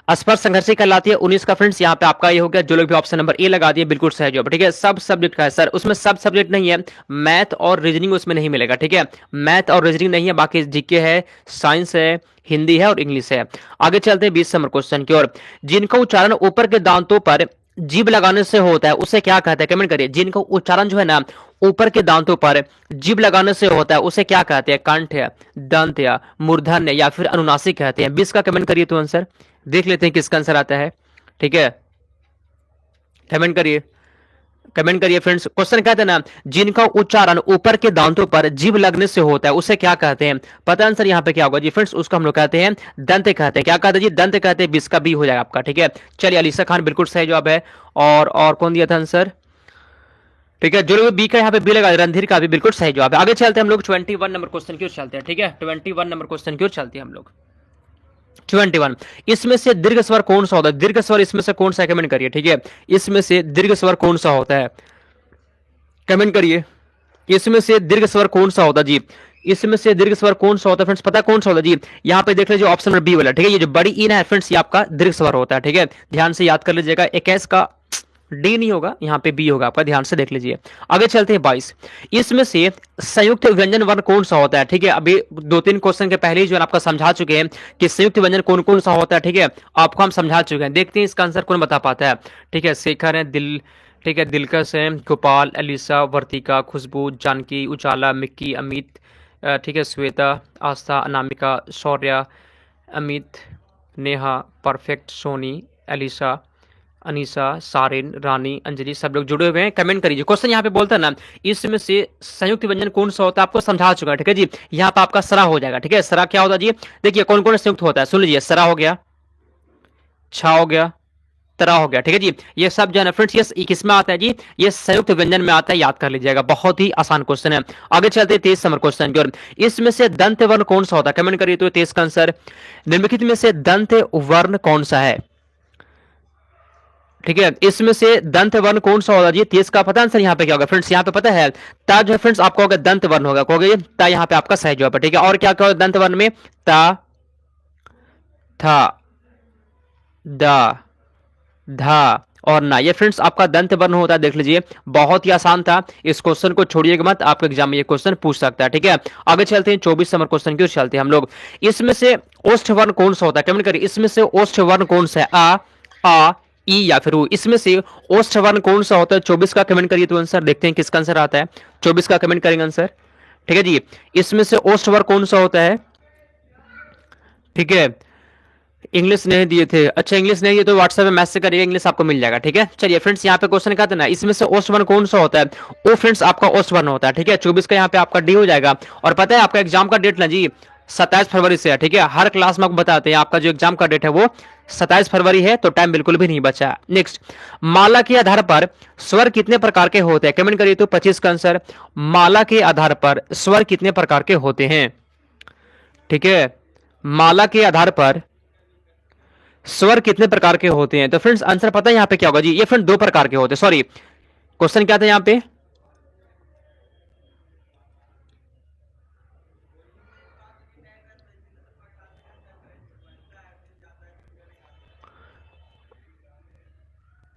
स्पर्श संघर्षी कहलाती है। 19 का फ्रेंड्स यहाँ पे आपका ये हो गया। जो लोग भी ऑप्शन नंबर ए लगा दिए बिल्कुल सही जवाब, ठीक है। सब सब्जेक्ट का है सर, उसमें सब सब्जेक्ट नहीं है, मैथ और रीजनिंग उसमें नहीं मिलेगा, ठीक है। मैथ और रीजनिंग नहीं है, बाकी जीके है, साइंस है, हिंदी है और इंग्लिश है। आगे चलते हैं 20 नंबर क्वेश्चन की ओर। जिनका उच्चारण ऊपर के दांतों पर जीभ लगाने से होता है उसे क्या कहते हैं? कमेंट करिए। जिनका उच्चारण जो है ना ऊपर के दांतों पर जीभ लगाने से होता है उसे क्या कहते हैं? कंठ है, दंत या मूर्धन्य या फिर अनुनासिक कहते हैं। 20 का कमेंट करिए तो आंसर देख लेते हैं किसका आंसर आता है, ठीक है। कमेंट करिए, कमेंट करिए फ्रेंड्स। क्वेश्चन कहते हैं ना, जिनका उच्चारण ऊपर के दांतों पर जीभ लगने से होता है उसे क्या कहते हैं? पता आंसर यहाँ पे क्या होगा जी फ्रेंड्स? उसको हम लोग कहते हैं दंत कहते हैं। क्या कहते हैं जी? दंत कहते हैं। 20 का बी हो जाएगा आपका, ठीक है। चलिए, अलीसा खान बिल्कुल सही जवाब है। और कौन दिया था आंसर, ठीक है। जो लोग बी का यहाँ पे बी लगा, रणधीर का भी बिल्कुल सही जवाब है। आगे चलते हैं हम लोग 21 नंबर क्वेश्चन की ओर चलते हैं, ठीक है। 21 नंबर क्वेश्चन की ओर चलते हैं हम लोग। 21, इसमें से दीर्घ स्वर कौन सा होता है? दीर्घ स्वर इसमें से कौन सा है? कमेंट करिए, ठीक है। इसमें से दीर्घ स्वर कौन सा होता है? कमेंट करिए। इसमें से दीर्घ स्वर कौन सा होता है जी? इसमें से दीर्घ स्वर कौन सा होता है फ्रेंड्स? पता कौन सा होता है जी? यहाँ पे देख लीजिए ऑप्शन नंबर बी वाला, ठीक है। ये जो बड़ी इन है फ्रेंड्स, ये आपका दीर्घ स्वर होता है, ठीक है। ध्यान से याद कर लीजिएगा। 21 का डी नहीं होगा, यहाँ पे बी होगा आपका, ध्यान से देख लीजिए। आगे चलते हैं 22, इसमें से संयुक्त व्यंजन वर्ण कौन सा होता है? ठीक है, अभी 2-3 क्वेश्चन के पहले ही जो है आपका समझा चुके हैं कि संयुक्त व्यंजन कौन कौन सा होता है, ठीक है। आपको हम समझा चुके हैं। देखते हैं इसका आंसर कौन बता पाता है, ठीक है। शेखर है, दिल, ठीक है, दिलकश है, गोपाल, एलिसा, वर्तिका, खुशबू, जानकी, उजाला, मिक्की, अमित, ठीक है, श्वेता, आस्था, अनामिका, शौर्या, अमित, नेहा, परफेक्ट, सोनी, एलिसा, अनीसा, सारिन, रानी, अंजलि सब लोग जुड़े हुए हैं, कमेंट करिए। क्वेश्चन यहाँ पे बोलता है ना, इसमें से संयुक्त व्यंजन कौन सा होता है, आपको समझा चुका है, ठीक है जी। यहाँ पे आपका सरा हो जाएगा, ठीक है। सरा क्या होता है जी, देखिए कौन कौन संयुक्त होता है, सुन लीजिए। सरा हो गया, छा हो गया, तरा हो गया, ठीक है जी। ये सब जो है ना फ्रेंड्स, ये किस में आता है जी, ये संयुक्त व्यंजन में आता है, याद कर लीजिएगा। बहुत ही आसान क्वेश्चन है। आगे चलते हैं 23 नंबर क्वेश्चन की ओर। इसमें से दंत वर्ण कौन सा होता है, कमेंट करिए तो 23 का आंसर। निम्नलिखित में से दंत वर्ण कौन सा है, ठीक है। इसमें से दंत वर्ण कौन सा होगा जी, 23 का पता आंसर यहाँ पे क्या होगा फ्रेंड्स, यहाँ पे पता है ता जो है फ्रेंड्स आपका होगा दंत वर्ण होगा, कहोगे ता, यहाँ पे आपका सही जवाब है, ठीक है। और क्या क्या होगा दंत वर्ण में, ता, था, दा, धा और ना, ये फ्रेंड्स आपका दंत वर्ण होता है, देख लीजिए। बहुत ही आसान था, इस क्वेश्चन को छोड़िएगा मत, आपके एग्जाम में ये क्वेश्चन पूछ सकता है, ठीक है। आगे चलते हैं 24 नंबर क्वेश्चन की ओर चलते हैं हम लोग। इसमें से ओष्ठ वर्ण कौन सा होता है, कमेंट करिए। इसमें से ओष्ठ वर्ण कौन सा है, आ, ई या फिर ऊ, इसमें से ओष्ठ वर्ण कौन सा होता है, 24 का कमेंट करिए तो आंसर। देखते हैं किसका आंसर आता है, 24 का कमेंट करेंगे आंसर, ठीक है जी। इसमें से ओष्ठ वर्ण कौन सा होता है, ठीक है। इंग्लिश नहीं दिए थे, अच्छा इंग्लिश नहीं दिए तो व्हाट्सएप में मैसेज करिए, इंग्लिश आपको मिल जाएगा, ठीक है। चलिए फ्रेंड्स, यहाँ पे क्वेश्चन कहते हैं ना, इसमें से ओस्ट वन कौन सा होता है, वो फ्रेंड्स आपका ओस्ट वन होता है, ठीक है। 24 का यहाँ पे आपका डी हो जाएगा। और पता है आपका एग्जाम का डेट ना जी 27 फरवरी से है, ठीक है। हर क्लास में आपको बताते हैं आपका जो एग्जाम का डेट है वो 27 फरवरी है, तो टाइम बिल्कुल भी नहीं बचा। नेक्स्ट, माला के आधार पर स्वर कितने प्रकार के होते हैं, कमेंट करिए तो 25 का आंसर। माला के आधार पर स्वर कितने प्रकार के होते हैं, ठीक है। माला के आधार पर स्वर कितने प्रकार के होते हैं, तो फ्रेंड्स आंसर पता है यहां पे क्या होगा जी, ये फ्रेंड दो प्रकार के होते हैं, सॉरी क्वेश्चन क्या था यहां पे,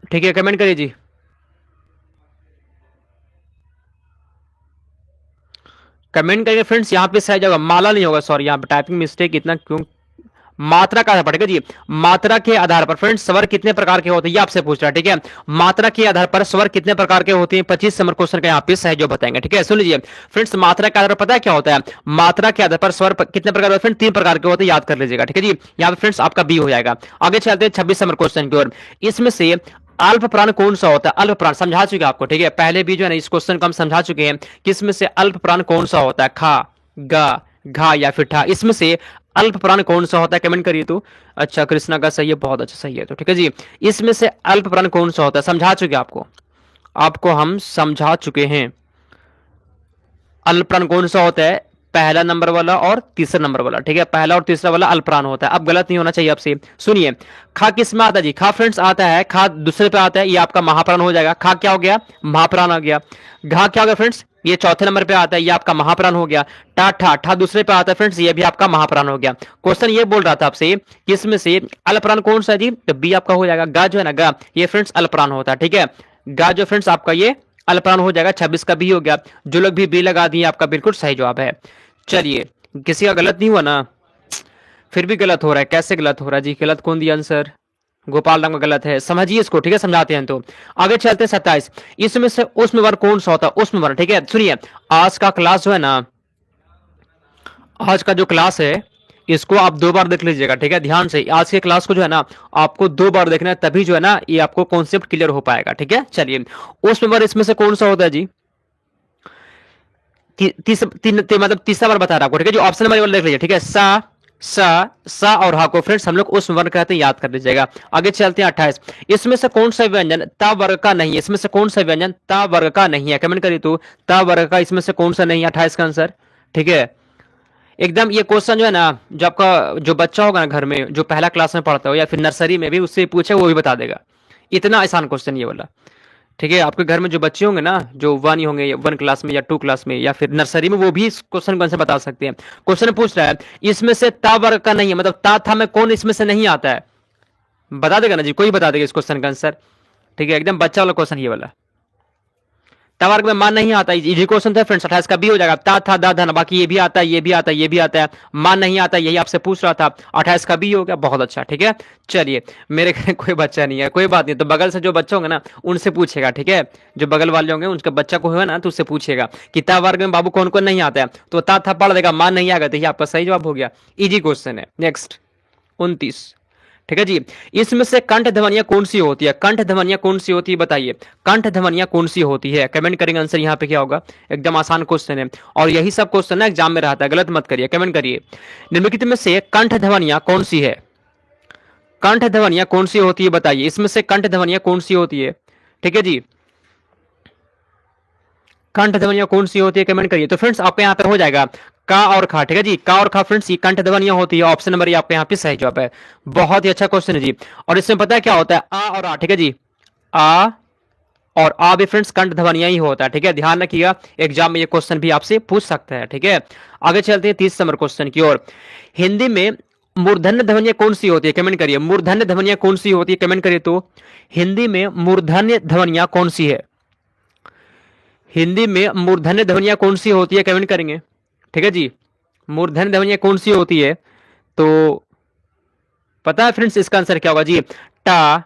ठीक है कमेंट करिए जी। कमेंट करिए फ्रेंड्स, यहां पे सही जगह माला नहीं होगा, सॉरी यहां पे टाइपिंग मिस्टेक, इतना क्यों। मात्रा का आधार पर, ठीक है जी। मात्रा के आधार पर फ्रेंड्स स्वर कितने प्रकार के होते हैं, ये आपसे पूछ रहा है, ठीक है। मात्रा के आधार पर स्वर कितने प्रकार के होते हैं, 25 नंबर क्वेश्चन का यहाँ पे सही जो बताएंगे, ठीक है। सुन लीजिए फ्रेंड्स, मात्रा के आधार पर पता है क्या होता है, मात्रा के आधार पर स्वर कितने प्रकार होते हैं, तीन प्रकार के होते हैं, याद कर लीजिएगा, ठीक है जी। यहाँ पे फ्रेंड्स आपका बी हो जाएगा। आगे चलते हैं 26 नंबर क्वेश्चन की ओर। इसमें से अल्प प्राण कौन सा होता है, अल्प प्राण समझा चुके आपको, ठीक है। पहले भी जो है ना इस क्वेश्चन को हम समझा चुके हैं कि इसमें से अल्प प्राण कौन सा होता है, खा, गा, घा या फिर ठा, इसमें से अल्प प्राण कौन सा होता है, कमेंट करिए तो। अच्छा कृष्णा का सही है, बहुत अच्छा सही है, तो ठीक है जी। इसमें से अल्प प्राण कौन सा होता है, समझा चुके आपको, आपको हम समझा चुके हैं। अल्पप्राण कौन सा होता है, पहला नंबर वाला और तीसरा नंबर वाला, ठीक है। पहला और तीसरा वाला अल्पप्राण होता है। अब गलत नहीं होना चाहिए आपसे। सुनिए, खा किस में आता है जी, खा फ्रेंड्स आता है, खा दूसरे पे आता है, ये आपका महाप्राण हो जाएगा। खा क्या हो गया, महाप्राण आ गया। घा क्या हो गया फ्रेंड्स, ये चौथे नंबर पे आता है, ये आपका महाप्राण हो गया। टा ठा, ठा दूसरे पे आता है फ्रेंड्स, ये भी आपका महाप्राण हो गया। क्वेश्चन ये बोल रहा था आपसे कि इसमें से अल्पप्राण कौन सा है जी, तो बी आपका हो जाएगा। गा जो है ना, गा ये फ्रेंड्स अल्पप्राण होता है, ठीक है। गा जो फ्रेंड्स आपका ये अल्पप्राण हो जाएगा। 26 का भी हो गया। जो लोग भी बी लगा दिए आपका बिल्कुल सही जवाब है। चलिए, किसी का गलत नहीं हुआ ना, फिर भी गलत हो रहा है, कैसे गलत हो रहा है जी, गलत कौन दिया आंसर, गोपाल राम का गलत है, समझिए इसको, ठीक है, समझाते हैं। तो आगे चलते हैं 27। इसमें से उष्म वर्ण कौन सा होता है, उष्म वर्ण, ठीक है। सुनिए, आज का क्लास जो है ना, आज का जो क्लास है इसको आप दो बार देख लीजिएगा, ठीक है, ध्यान से। आज के क्लास को जो है ना आपको दो बार देखना है, तभी जो है ना ये आपको कॉन्सेप्ट क्लियर हो पाएगा, ठीक है। चलिए, उष्म वर्ण इसमें से कौन सा होता है जी, मतलब तीसरा बार बता रहा आपको, ठीक है। जो ऑप्शन नंबर देख लीजिए, ठीक है। सा और हा को फ्रेंड्स हम लोग उस वर्ण कहते हैं, याद कर लीजिएगा। आगे चलते हैं 28। इसमें से कौन सा व्यंजन ता वर्ग का नहीं है, इसमें से कौन सा व्यंजन ता वर्ग का नहीं है, कमेंट करिए तो। ता वर्ग का इसमें से कौन सा नहीं है, 28 का आंसर, ठीक है। एकदम ये क्वेश्चन जो है ना, जो आपका जो बच्चा होगा ना घर में, जो पहला क्लास में पढ़ता हो या फिर नर्सरी में भी, उससे पूछे वो भी बता देगा। इतना आसान क्वेश्चन ये वाला, ठीक है। आपके घर में जो बच्चे होंगे ना, जो वन होंगे, वन क्लास में या टू क्लास में या फिर नर्सरी में, वो भी इस क्वेश्चन को आंसर बता सकते हैं। क्वेश्चन पूछ रहा है इसमें से ता वर्ग का नहीं है, मतलब ता था में कौन इसमें से नहीं आता है, बता देगा ना जी, कोई बता देगा इस क्वेश्चन का आंसर, ठीक है। एकदम बच्चा वाला क्वेश्चन ये वाला, ता वर्ग में मान नहीं आता, इजी क्वेश्चन था फ्रेंड्स। 28 का भी हो जाएगा। ता था दा धन, बाकी ये भी आता है, ये भी आता है, ये भी आता है, मान नहीं आता, यही आपसे पूछ रहा था। 28 का भी हो गया, बहुत अच्छा, ठीक है। चलिए, मेरे घर कोई बच्चा नहीं है, कोई बात नहीं, तो बगल से जो बच्चे होंगे ना उनसे पूछेगा, ठीक है। जो बगल वाले होंगे उनके बच्चा को है ना, तो उससे पूछेगा कि ता वर्ग में बाबू कौन कौन नहीं आता है, तो ता था पढ़ देगा, मान नहीं आएगा, तो ये आपका सही जवाब हो गया। इजी क्वेश्चन है। नेक्स्ट 29, ठीक है जी। इसमें से कंठ ध्वनियां कौन सी होती है, कंठ ध्वनियां कौन सी होती है बताइए, कंठ ध्वनियां कौन सी होती है, कमेंट करेंगे आंसर यहाँ पे क्या होगा। एकदम आसान क्वेश्चन है और यही सब क्वेश्चन ना एग्जाम में रहता है, गलत मत करिए, कमेंट करिए। निम्नलिखित में से कंठ ध्वनियां कौन सी है, कंठ ध्वनियां कौन सी होती है बताइए, इसमें से कंठ ध्वनियां कौन सी होती है। ठीक है जी, कंठ ध्वनियां कौन सी होती है कमेंट करिए। तो फ्रेंड्स आपके यहाँ पे हो जाएगा का और खा। ठीक है जी, का और खा फ्रेंड्स ये कंठ ध्वनियां होती है, ऑप्शन नंबर ये आपके यहाँ पे सही जवाब है। बहुत ही अच्छा क्वेश्चन है जी। और इसमें पता है क्या होता है, आ और आ। ठीक है जी, आ और आ भी फ्रेंड्स कंठ ध्वनियां ही होता है। ठीक है, ध्यान रखिएगा, एग्जाम में ये क्वेश्चन भी आपसे पूछ सकता है। ठीक है, आगे चलते हैं 30 नंबर क्वेश्चन की ओर। हिंदी में मूर्धन्य ध्वनियां कौन सी होती है कमेंट करिए, मूर्धन्य ध्वनियां कौन सी होती है कमेंट करिए। तो हिंदी में मूर्धन्य ध्वनियां कौन सी है, हिंदी में मूर्धन्य ध्वनियां कौन सी होती है कमेंट करेंगे। ठीक है जी, मूर्धन्य ध्वनियां कौन सी होती है, तो पता है फ्रेंड्स इसका आंसर क्या होगा जी, टा,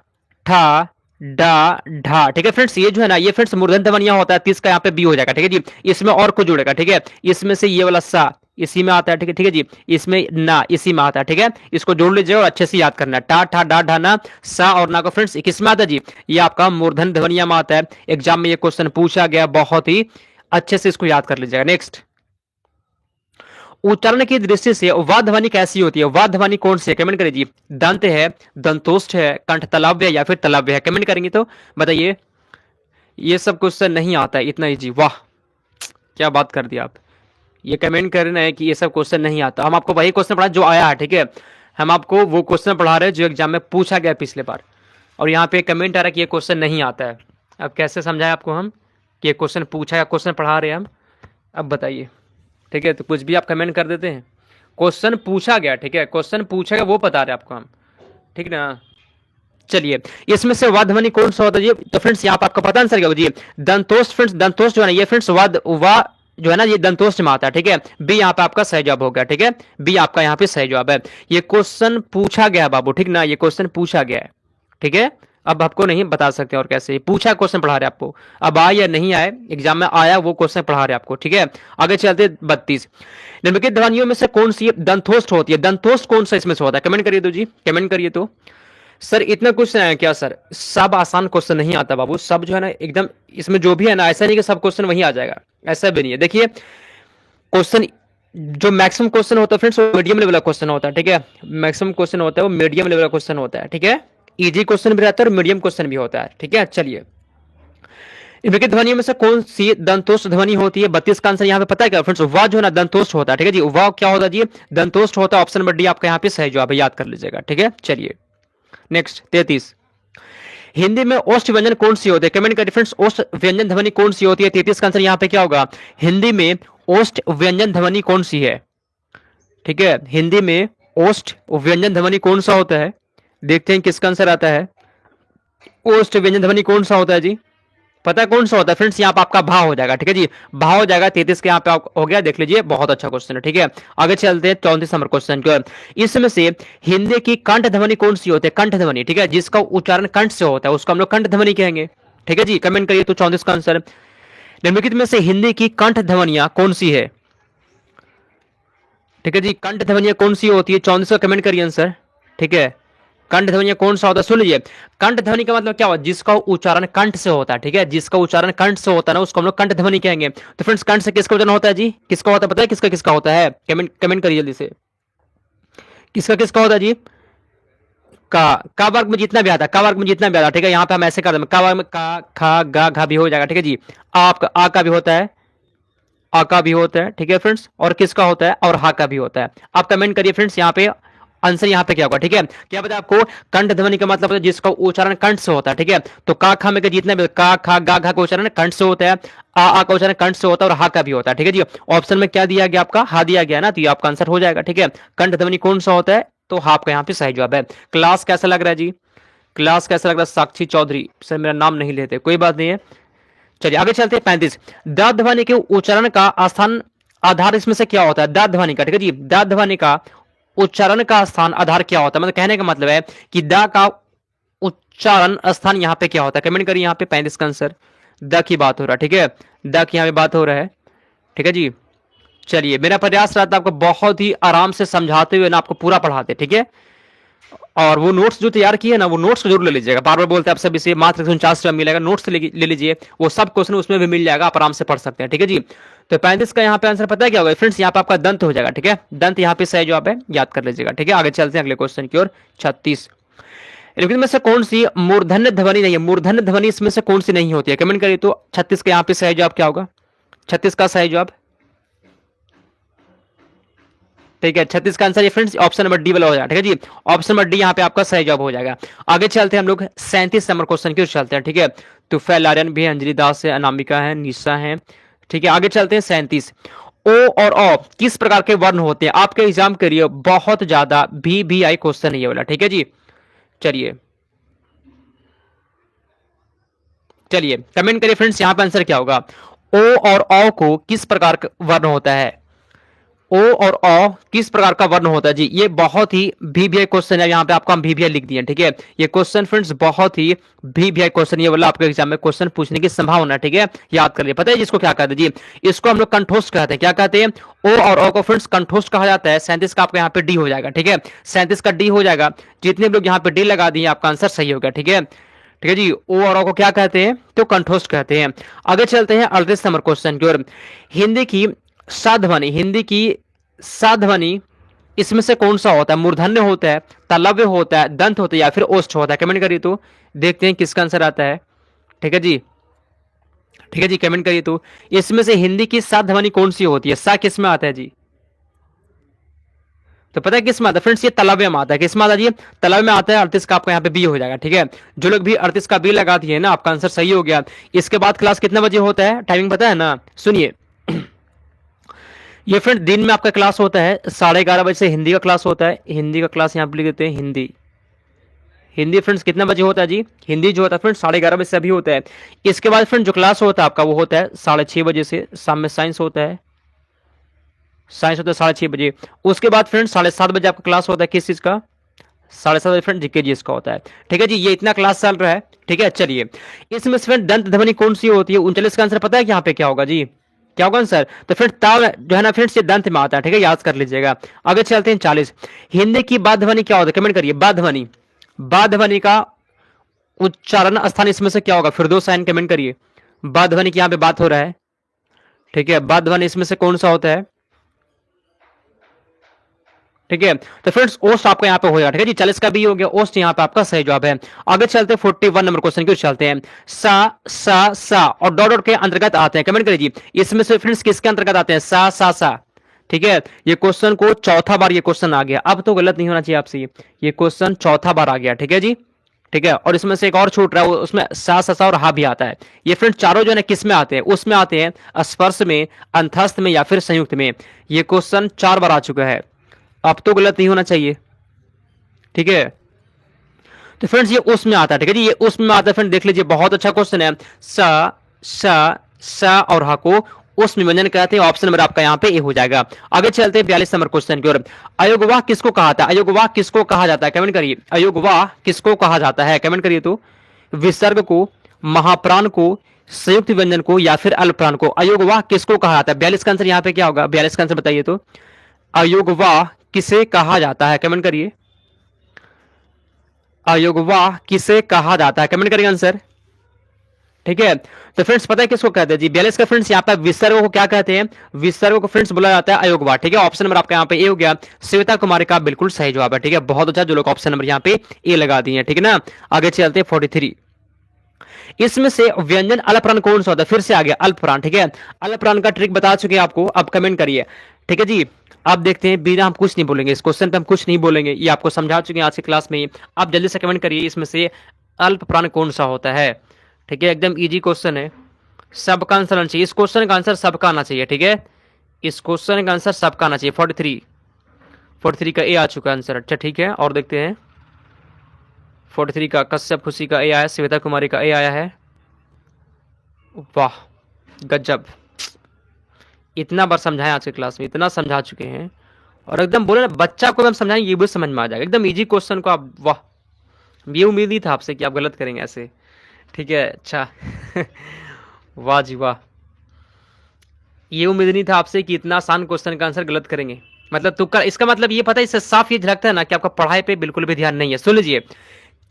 ठा, डा, ढा। ठीक है फ्रेंड्स, ये जो है ना ये फ्रेंड्स मूर्धन्य ध्वनियां होता है, 30 का यहाँ पे बी हो जाएगा। ठीक है जी, इसमें और कुछ जुड़ेगा। ठीक है, इसमें से ये वाला सा इसी में आता है। ठीक है, ठीक है जी, इसमें ना इसी में आता है। ठीक है, इसको जोड़ लीजिए और अच्छे से याद करना है, टा, ठा, डा, ढा, ना, सा और ना को फ्रेंड्स किस में आता है जी, ये आपका मूर्धन्य ध्वनिया में आता है। एग्जाम में ये क्वेश्चन पूछा गया, बहुत ही अच्छे से इसको याद कर लीजिएगा। नेक्स्ट, उच्चारण की दृष्टि से वा ध्वनि कैसी होती है, वा ध्वनि कौन सी है कमेंट करिए जी, दंत है, दंतोष्ठ है, कंठ तलव्य या फिर तलव्य है, कमेंट करेंगे तो बताइए। ये सब क्वेश्चन नहीं आता है इतना इजी, वाह क्या बात कर दिया आप, ये कमेंट करना है कि ये सब क्वेश्चन नहीं आता। हम आपको वही क्वेश्चन पढ़ा जो आया है। ठीक है, हम आपको वो क्वेश्चन पढ़ा रहे हैं जो एग्जाम में पूछा गया पिछले बार, और यहाँ पे कमेंट आ रहा है कि ये क्वेश्चन नहीं आता है। अब कैसे समझाएं आपको हम कि ये क्वेश्चन पूछा या क्वेश्चन पढ़ा रहे हैं हम, अब बताइए। ठीक है, तो कुछ भी आप कमेंट कर देते हैं, क्वेश्चन पूछा गया। ठीक है, क्वेश्चन पूछा गया वो बता रहे आपको हम, ठीक ना। चलिए, इसमें से वाद ध्वनि कौन सा होता है जी, तो फ्रेंड्स यहाँ पर आपको पता आंसर क्या होगा जी, दंतोष्ठ। फ्रेंड्स दंतोष्ठ जो है ना ये फ्रेंड्स वाद वा जो है ना ये दंतोष्ठ में आता है। ठीक है, बी यहाँ पे आपका सही जवाब हो गया। ठीक है, बी आपका यहाँ पे सही जवाब है। ये क्वेश्चन पूछा गया बाबू, ठीक ना, ये क्वेश्चन पूछा गया है। ठीक है, अब आपको नहीं बता सकते और कैसे, पूछा क्वेश्चन पढ़ा रहे आपको, अब आए या नहीं आए एग्जाम में आया वो क्वेश्चन पढ़ा रहे आपको। ठीक है, आगे चलते 32, निम्नलिखित ध्वनियों में से कौन सी दंतोष्ठ होती है, दंतोष्ठ कौन सा इसमें से होता है कमेंट करिए तो जी, कमेंट करिए तो। सर इतना क्वेश्चन आया क्या सर, सब आसान क्वेश्चन नहीं आता बाबू, सब जो है ना एकदम इसमें जो भी है ना ऐसा नहीं कि सब क्वेश्चन वही आ जाएगा, ऐसा भी नहीं है। देखिए क्वेश्चन जो मैक्सिमम क्वेश्चन होता है फ्रेंड्स वो मीडियम लेवल का क्वेश्चन होता है। ठीक है, मैक्सिमम क्वेश्चन होता है वो मीडियम लेवल का क्वेश्चन होता है। ठीक है, इजी क्वेश्चन भी रहता है और मीडियम क्वेश्चन भी होता है। ठीक है, चलिए निम्नलिखित ध्वनियों में से कौन सी दंतोष्ठ ध्वनि होती है, 32 का आंसर यहाँ पे पता है क्या फ्रेंड्स, वाह जो है ना दंतोष्ठ होता है। ठीक है जी, वाह क्या होता है जी, दंतोष्ठ होता है, ऑप्शन नंबर डी आपका यहाँ पे सही जवाब है, याद कर लीजिएगा। ठीक है, चलिए नेक्स्ट 33, हिंदी में ओष्ठ व्यंजन कौन सी होती है कमेंट करिए फ्रेंड्स, ओष्ठ व्यंजन ध्वनि कौन सी होती है, 33 का आंसर यहाँ पे क्या होगा, हिंदी में ओष्ठ व्यंजन ध्वनि कौन सी है। ठीक है, हिंदी में ओष्ठ व्यंजन ध्वनि कौन सा होता है, देखते हैं किसका आंसर आता है। ओष्ठ व्यंजन ध्वनि कौन सा होता है जी, पता है कौन सा होता है फ्रेंड्स, यहाँ पे आपका भा हो जाएगा। ठीक है जी, भा हो जाएगा, 33 के यहाँ पे हो गया, देख लीजिए बहुत अच्छा क्वेश्चन है। ठीक है, आगे चलते हैं 34 नंबर क्वेश्चन की ओर। इसमें से हिंदी की कंठ ध्वनि कौन सी होती है, कंठ ध्वनि, ठीक है, जिसका उच्चारण कंठ से होता है उसको हम लोग कंठ ध्वनि कहेंगे। ठीक है जी, कमेंट करिए तो 34 का आंसर। निम्नलिखित में से हिंदी की कंठ ध्वनियां कौन सी है, ठीक है जी, कंठ ध्वनियां कौन सी होती है, 34 का कमेंट करिए आंसर। ठीक है, कंठ ध्वनि कौन सा होता है, सुन लीजिए, कंठ ध्वनि का मतलब क्या हुआ, जिसका उच्चारण कंठ से होता है। ठीक है, जिसका उच्चारण कंठ से होता है ना उसको हम लोग कंठ ध्वनि कहेंगे। तो फ्रेंड्स कंठ से किसका उच्चारण होता है जी, किसका होता है पता है, किसका किसका होता है, कमेंट कमेंट करिए जल्दी से, किसका किसका होता है जी, का वर्ग में जितना भी आता है, का वर्ग में जितना भी आता है। ठीक है, यहाँ पे हम ऐसे कर दें, का वर्ग में का खा गा घा भी हो जाएगा। ठीक है जी, आपका आ का भी होता है, आ का भी होता है। ठीक है फ्रेंड्स, और किसका होता है, और हा का भी होता है। आप कमेंट करिए फ्रेंड्स यहाँ पे आंसर यहाँ पे क्या होगा। ठीक है, क्या पता आपको, कंठ ध्वनि का मतलब जिसका उच्चारण कंठ से होता है। ठीक है, तो का खा में का जितना भी का खा गा घा का उच्चारण कंठ से होता है, आ का उच्चारण कंठ से होता है और हा का भी होता है। ठीक है जी, ऑप्शन में क्या दिया गया आपका, हा दिया गया ना, तो ये आपका आंसर हो जाएगा। ठीक है, कंठ ध्वनि कौन सा होता है, तो हा आपका यहाँ पे सही जवाब है। क्लास कैसा लग रहा है जी, क्लास कैसा लग रहा है, साक्षी चौधरी सर मेरा नाम नहीं लेते, कोई बात नहीं है। चलिए आगे चलते हैं 35, द ध्वनि के उच्चारण का स्थान आधार इसमें से क्या होता है, द ध्वनि का। ठीक है जी, द ध्वनि का उच्चारण का स्थान आधार क्या होता है, मतलब कहने का मतलब है कि द का उच्चारण स्थान यहाँ पे क्या होता है, कमेंट करिए यहाँ पे 35 का आंसर, द की बात हो रहा है। ठीक है, द की यहाँ पे बात हो रहा है। ठीक है जी, चलिए मेरा प्रयास रहता है आपको बहुत ही आराम से समझाते हुए ना आपको पूरा पढ़ाते। ठीक है, और वो नोट्स जो तैयार किए ना, वो नोट्स जरूर ले लीजिएगा। बार बार बोलते हैं आप सब इसे मात्र 149 रुपया मिलेगा, नोट्स ले लीजिए, वो सब क्वेश्चन उसमें भी मिल जाएगा, आप आराम से पढ़ सकते हैं। ठीक है जी। तो 35 का यहाँ पे आंसर पता है क्या होगा फ्रेंड्स, यहाँ पे आपका दंत हो जाएगा। ठीक है, दंत यहाँ पे सही जवाब है, याद कर लीजिएगा। ठीक है, आगे चलते हैं अगले क्वेश्चन की ओर। 36, लेकिन में से कौन सी मूर्धन्य ध्वनि नहीं है, मूर्धन्य ध्वनि इसमें से कौन सी नहीं होती है, कमेंट करिए तो। 36 का यहाँ पे सही जवाब क्या होगा, 36 का सही जवाब। ठीक है, 36 का आंसर ये फ्रेंड्स ऑप्शन नंबर डी वाला हो जाएगा। ठीक है जी, ऑप्शन नंबर डी यहाँ पे आपका सही जवाब हो जाएगा। आगे चलते हैं हम लोग 37 नंबर क्वेश्चन की ओर चलते हैं। ठीक है, तुफैल आर्यन भी है, अंजलि दास है, अनामिका है, निशा है। ठीक है, आगे चलते हैं 37। ओ और अ किस प्रकार के वर्ण होते हैं, आपके एग्जाम के लिए बहुत ज्यादा भी आई क्वेश्चन है ये वाला। ठीक है जी, चलिए चलिए कमेंट करिए फ्रेंड्स, यहां पे आंसर क्या होगा। ओ और अ को किस प्रकार का वर्ण होता है, ओ और अ किस प्रकार का वर्ण होता है जी, ये बहुत ही वीवीआई क्वेश्चन है, यहाँ पे आपको हम वीवीआई लिख दिए। ठीक है, ये क्वेश्चन फ्रेंड्स बहुत ही वीवीआई क्वेश्चन, ये वाला आपके एग्जाम में क्वेश्चन पूछने की संभावना है। ठीक है, याद कर लिए। पता है जिसको क्या कहते हैं जी, इसको हम लोग कंठोष्ठ कहते हैं। क्या कहते हैं, ओ और अ को फ्रेंड्स कंठोष्ठ कहा जाता है। 37 का आपका यहाँ पे डी हो जाएगा। ठीक है, 37 का डी हो जाएगा। जितने लोग यहाँ पे डी लगा दिए आपका आंसर सही होगा। ठीक है, ठीक है जी, ओ और अ को क्या कहते हैं, तो कंठोष्ठ कहते हैं। आगे चलते हैं 38 नंबर क्वेश्चन की ओर। हिंदी की साध्वनि, हिंदी की साध्वनि इसमें से कौन सा होता है, मूर्धन्य होता है, तालव्य होता है, दंत होता है, या फिर ओष्ठ होता है, कमेंट करिए तो देखते हैं किसका आंसर आता है। ठीक है जी, ठीक है जी, कमेंट करिए तो इसमें से हिंदी की साध्वनि कौन सी होती है, सा किस में आता है जी, तो पता है किस में आता है फ्रेंड्स, ये तलव्य में आता है। किस में आता है जी, तलव्य में आता है। 38 का आपका यहाँ पे बी हो जाएगा। ठीक है, जो लोग भी 38 का बी लगा दिए ना, आपका आंसर सही हो गया। इसके बाद क्लास कितने बजे होता है, टाइमिंग पता है ना, सुनिए। ये फ्रेंड दिन में आपका क्लास होता है 11:30 बजे से, हिंदी का क्लास होता है। हिंदी का क्लास यहाँ पे लिख देते हैं, हिंदी। हिंदी फ्रेंड्स कितने बजे होता है जी, हिंदी जो होता है फ्रेंड्स 11:30 बजे से अभी होता है। इसके बाद फ्रेंड जो क्लास होता है आपका वो होता है 6:30 बजे से। शाम में साइंस होता है, साइंस होता है 6:30 बजे। उसके बाद फ्रेंड 7:30 बजे आपका क्लास होता है, किस चीज का, 7:30 बजे फ्रेंड जीके जीएस का होता है। ठीक है जी, ये इतना क्लास चल रहा है। ठीक है, चलिए इसमें से फ्रेंड दंत ध्वनि कौन सी होती है, 39 का आंसर पता है कि यहाँ पे क्या होगा जी, क्या होगा आंसर, तो फ्रेंड ताव जो है ना फ्रेंड्स, ये दंत में आता है। ठीक है, याद कर लीजिएगा। आगे चलते हैं 40। हिंदी की बाध ध्वनि क्या होता है, कमेंट करिए। बाध ध्वनि, बाध ध्वनि का उच्चारण स्थान इसमें से क्या होगा, फिर दो साइन कमेंट करिए। बाध ध्वनि की यहाँ पे बात हो रहा है। ठीक है, बाध ध्वनि इसमें से कौन सा होता है। ठीक है, तो फ्रेंड्स ओस्ट आपका यहाँ पे हो जाएगा। ठीक है जी, 40 का भी हो गया, ओस्ट यहाँ पे आपका सही जवाब है। आगे चलते हैं 41 नंबर क्वेश्चन की चलते हैं। सा और डॉट डॉट के अंतर्गत आते हैं, कमेंट करिए इसमें से फ्रेंड्स किसके अंतर्गत आते हैं, सा। ठीक है, ये क्वेश्चन को चौथा बार ये क्वेश्चन आ गया, अब तो गलत नहीं होना चाहिए आपसे, ये क्वेश्चन चौथा बार आ गया। ठीक है जी, ठीक है, और इसमें से एक और छूट रहा है, उसमें सा और हा भी आता है। ये फ्रेंड चारों जो है किस में आते हैं, उसमें आते हैं स्पर्श में, अंतस्थ में, या फिर संयुक्त में। ये क्वेश्चन 4 बार आ चुका है, अब तो गलत नहीं होना चाहिए। ठीक है, तो फ्रेंड्स ये उसमें आता है। ठीक है जी, ये उसमें आता है फ्रेंड, देख लीजिए बहुत अच्छा क्वेश्चन है। सा और हा को उसमें व्यंजन कहते हैं। ऑप्शन नंबर आपका यहाँ पे ए हो जाएगा। आगे चलते हैं 42 नंबर क्वेश्चन की ओर। अयोगवाह किसको कहा जाता है, अयोगवाह किसको कहा जाता है, कमेंट करिए। अयोगवाह किसको कहा जाता है, कमेंट करिए तो। विसर्ग को, महाप्राण को, संयुक्त व्यंजन को, या फिर अल्पप्राण को, अयोगवाह किसको कहा जाता है। 42 का आंसर यहाँ पे क्या होगा, 42 का आंसर बताइए तो। अयोगवाह किसे कहा जाता है, कमेंट करिए। अयोगवाह किसे कहा जाता है, कमेंट करिए आंसर। ठीक है, तो फ्रेंड्स पता है किसको कहते हैं जी, 42 का फ्रेंड्स यहाँ पे विसर्ग को क्या कहते हैं, विसर्ग को फ्रेंड्स बोला जाता है अयोगवाह। ठीक है, ऑप्शन नंबर आपका यहाँ पे ए हो गया। श्वेता कुमारी का बिल्कुल सही जवाब है। ठीक है, बहुत अच्छा जो लोग ऑप्शन नंबर यहाँ पे ए लगा दिए हैं। ठीक है ना, आगे चलते हैं 43। इसमें से व्यंजन अल्पप्राण कौन सा होता है, फिर से आ गया अल्पप्राण। ठीक है, अल्पप्राण का ट्रिक बता चुके हैं आपको, अब कमेंट करिए। ठीक है जी, आप देखते हैं बिना हम कुछ नहीं बोलेंगे, इस क्वेश्चन पे हम कुछ नहीं बोलेंगे, ये आपको समझा चुके हैं आज की क्लास में। आप जल्दी से कमेंट करिए इसमें से अल्प प्राण कौन सा होता है। ठीक है, एकदम इजी क्वेश्चन है, सबका आंसर आना चाहिए, इस क्वेश्चन का आंसर सबका आना चाहिए। ठीक है, इस क्वेश्चन का आंसर सबका आना चाहिए। 43 का ए आ चुका आंसर। अच्छा ठीक है, और देखते हैं 43 का कश्यप खुशी का ए आया, श्वेता कुमारी का ए आया है। वाह गजब, इतना बार समझाया आज की क्लास में, इतना समझा चुके हैं, और एकदम बोले ना बच्चा को हम समझाएंगे ये भी समझ में आ जाएगा। एकदम इजी क्वेश्चन को आप, वाह, ये उम्मीद ही था आपसे कि आप गलत करेंगे ऐसे। ठीक है, अच्छा वाह जी वाह, ये उम्मीद नहीं था आपसे कि इतना आसान क्वेश्चन का आंसर गलत करेंगे। मतलब तुक्का, इसका मतलब ये पता है, इससे साफ ये झलकता है ना कि आपका पढ़ाई पे बिल्कुल भी ध्यान नहीं है। सुन लीजिए,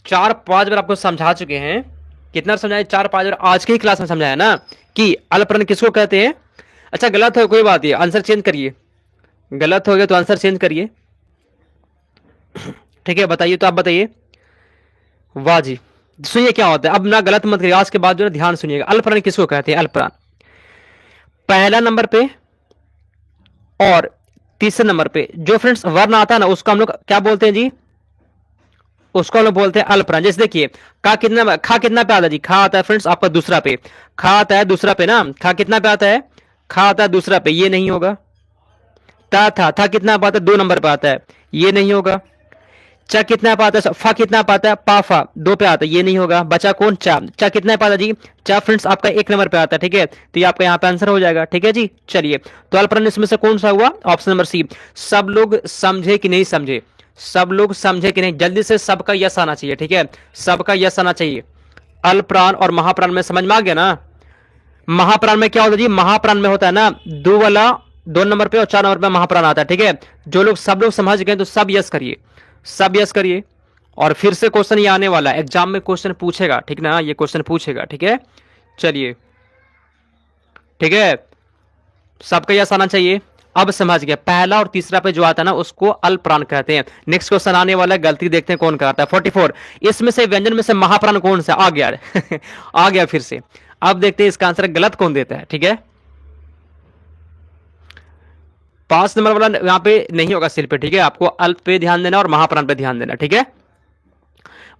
4-5 बार आपको समझा चुके हैं। कितना समझाए? 4-5 बार आज की ही क्लास में समझाया ना कि अल्पप्राण किसको कहते हैं। अच्छा गलत है कोई बात नहीं, आंसर चेंज करिए। गलत हो गया तो आंसर चेंज करिए। ठीक है बताइए, तो आप बताइए। वाह जी, सुनिए क्या होता है अब ना, गलत मत करिए। आज के बाद जो है ध्यान सुनिएगा। अल्पप्राण किसको कहते हैं? अल्पप्राण पहला नंबर पे और तीसरे नंबर पे जो फ्रेंड्स वर्ण आता है ना, उसको हम लोग क्या बोलते हैं जी? उसको हम लोग बोलते हैं अल्पप्राण। जैसे देखिए, खा कितना पे आता है जी? खा आता है फ्रेंड्स आपका दूसरा पे। खा आता है दूसरा पे ना, खा कितना पे आता है? खा आता है दूसरा पे, ये नहीं होगा। था कितना पे आता है? 2 नंबर पे आता है, ये नहीं होगा। च कितना पे आता है? फा कितना पे आता है? पाफा 2 पे आता है, ये नहीं होगा। बचा कौन? चा। चा कितना पे आता है जी? चा फ्रेंड्स आपका 1 नंबर पे आता है। ठीक है, तो ये आपका यहाँ पे आंसर हो जाएगा। ठीक है जी, चलिए तो अल्पप्राण इसमें से कौन सा हुआ? Option number C. सब लोग समझे कि नहीं समझे? सब लोग समझे कि नहीं? जल्दी से सबका यस आना चाहिए। ठीक है, सबका यस आना चाहिए। अल्पप्राण और महाप्राण में समझ में आ गया ना? महाप्राण में क्या होता है जी? महाप्राण में होता है ना, 2 वाला 2 नंबर पे और 4 नंबर पे महाप्राण आता है। ठीक है, जो लोग सब लोग समझ गए तो सब यस करिए, सब यस करिए। और फिर से क्वेश्चन ये आने वाला है, एग्जाम में क्वेश्चन पूछेगा। ठीक ना, ये क्वेश्चन पूछेगा। ठीक है, चलिए ठीक है, सबका यस आना चाहिए। अब समझ गया, पहला और तीसरा पे जो आता है ना, उसको अल्पप्राण कहते हैं। नेक्स्ट क्वेश्चन आने वाला है, गलती देखते हैं कौन करता है। 44, इसमें से व्यंजन में से महाप्राण कौन सा? आ गया आ गया फिर से। अब देखते हैं इसका आंसर गलत कौन देता है। ठीक है, 5 नंबर वाला यहां पे नहीं होगा सिर पे। ठीक है, आपको अल्प पे ध्यान देना और महाप्राण पे ध्यान देना। ठीक है,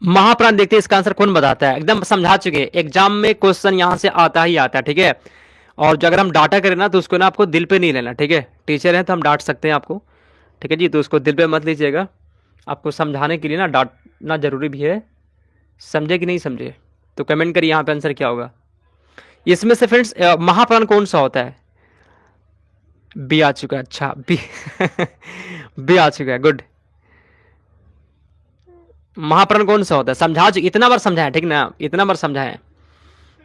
महाप्राण देखते हैं इसका आंसर कौन बताता है। एकदम समझा चुके, एग्जाम में क्वेश्चन यहां से आता ही आता है। ठीक है, और जो अगर हम डाटा करें ना, तो उसको ना आपको दिल पे नहीं लेना। ठीक है, टीचर है तो हम डांट सकते हैं आपको। ठीक है जी, तो उसको दिल पे मत लीजिएगा। आपको समझाने के लिए ना डांटना जरूरी भी है। समझे कि नहीं समझे? तो कमेंट करिए यहाँ पे आंसर क्या होगा। इसमें से फ्रेंड्स महाप्राण कौन सा होता है? बी आ चुका है। अच्छा बी बी आ चुका है, गुड। महाप्राण कौन सा होता है? समझा चुके, इतना बार समझाया। ठीक ना, इतना बार समझाया।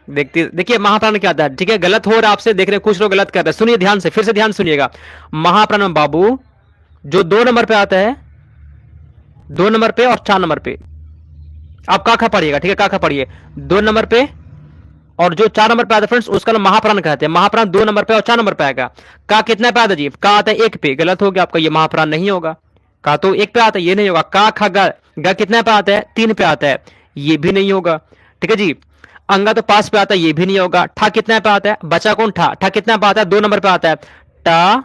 देखते देखिए महाप्राण क्या आता है। ठीक है, गलत हो रहा है आपसे, देख रहे कुछ लोग गलत कर रहे हैं। सुनिए ध्यान से, फिर से ध्यान सुनिएगा। महाप्राण में बाबू जो 2 नंबर पे आता है, 2 नंबर पे और 4 नंबर पे आप काखा पढ़िएगा। ठीक है, काखा पढ़िए 2 नंबर पे और जो 4 नंबर पे आता है फ्रेंड्स, उसका नाम महाप्राण कहते हैं। महाप्राण 2 नंबर पे और 4 नंबर पे आएगा। का कितना पे आता है जी? का आता है 1 पे, गलत हो गया आपका, ये महाप्राण नहीं होगा। का तो 1 पे आता है, ये नहीं होगा। का खा गा कितना पे आता है? 3 पे आता है, ये भी नहीं होगा। ठीक है जी, अंगा तो 5 पे आता है, ये भी नहीं होगा। ठा कितना पे आता है? बचा कौन? ठा। ठा कितना पे आता है? 2 नंबर पे आता है। टा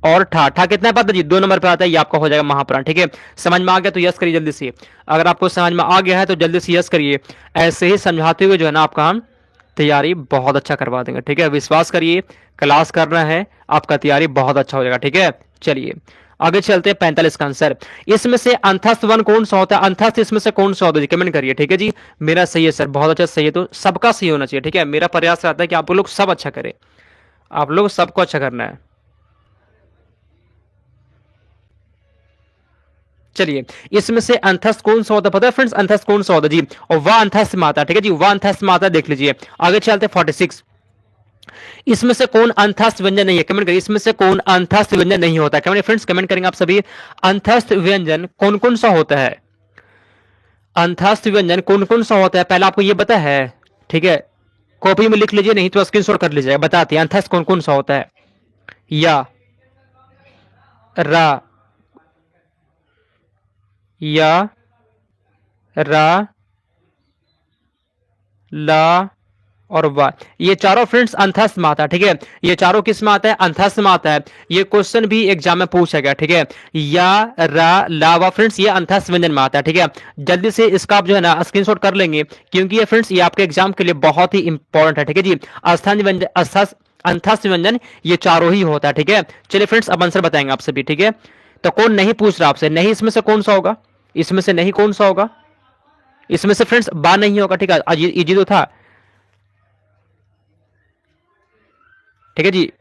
और ठा। ठा कितना पे आता है जी? 2 नंबर पे आता है, ये आपका हो जाएगा महाप्राण। ठीक है, समझ में आ गया तो यस करिए जल्दी से। अगर आपको समझ में आ गया है तो जल्दी से यस करिए। ऐसे ही समझाते हुए जो है ना, आपका हम तैयारी बहुत अच्छा करवा देंगे। ठीक है, विश्वास करिए, क्लास करना है, आपका तैयारी बहुत अच्छा हो जाएगा। ठीक है, चलिए आगे चलते हैं। 45 का आंसर, इसमें से अंतस्थ वन कौन सा होता है? अंतस्थ इसमें से कौन सा होता है? कमेंट करिए। ठीक है जी, मेरा सही है सर, बहुत अच्छा सही है, तो सबका सही होना चाहिए। ठीक है, मेरा प्रयास रहता है कि आप लोग सब अच्छा करें, आप लोग सबको अच्छा करना है। चलिए, इसमें से अंतस्थ कौन सा होता है? पता है फ्रेंड्स अंतस्थ कौन सा होता है जी? और वह अंतस्थ में आता है। ठीक है जी, वह अंतस्थ में आता है, देख लीजिए। आगे चलते 46, इसमें से कौन अंतस्थ व्यंजन नहीं है? कमेंट करिए, इसमें से कौन अंतस्थ व्यंजन नहीं होता है? कमेंट फ्रेंड्स, कमेंट करेंगे आप सभी। अंतस्थ व्यंजन कौन कौन सा होता है? अंतस्थ व्यंजन कौन कौन सा होता है पहले आपको ये पता है? ठीक है, कॉपी में लिख लीजिए, नहीं तो स्क्रीनशॉट कर लीजिएगा। बताते हैं अंतस्थ कौन कौन सा होता है। या, रा, या, रा, ला और वाह, ये चारों फ्रेंड्स अंतस्थ में आता है। ठीक है, ये चारों किस में आता है? अंतस्थ में आता है। ये क्वेश्चन भी एग्जाम में पूछा गया। ठीक है, या, रा, ला, वाह फ्रेंड्स, ये अंतस्थ व्यंजन में आता है। ठीक है, जल्दी से इसका आप जो है ना स्क्रीनशॉट कर लेंगे, क्योंकि ये फ्रेंड्स ये आपके एग्जाम के लिए बहुत ही इंपॉर्टेंट है। ठीक है जी, अस्थान व्यंजन, अंतस्थ व्यंजन ये चारों ही होता है। ठीक है, चलिए फ्रेंड्स अब आंसर बताएंगे आप सभी। ठीक है, तो कौन नहीं पूछ रहा आपसे? नहीं, इसमें से कौन सा होगा? इसमें से नहीं कौन सा होगा? इसमें से फ्रेंड्स बा नहीं होगा। ठीक है, इजी तो था। ठीक है जी,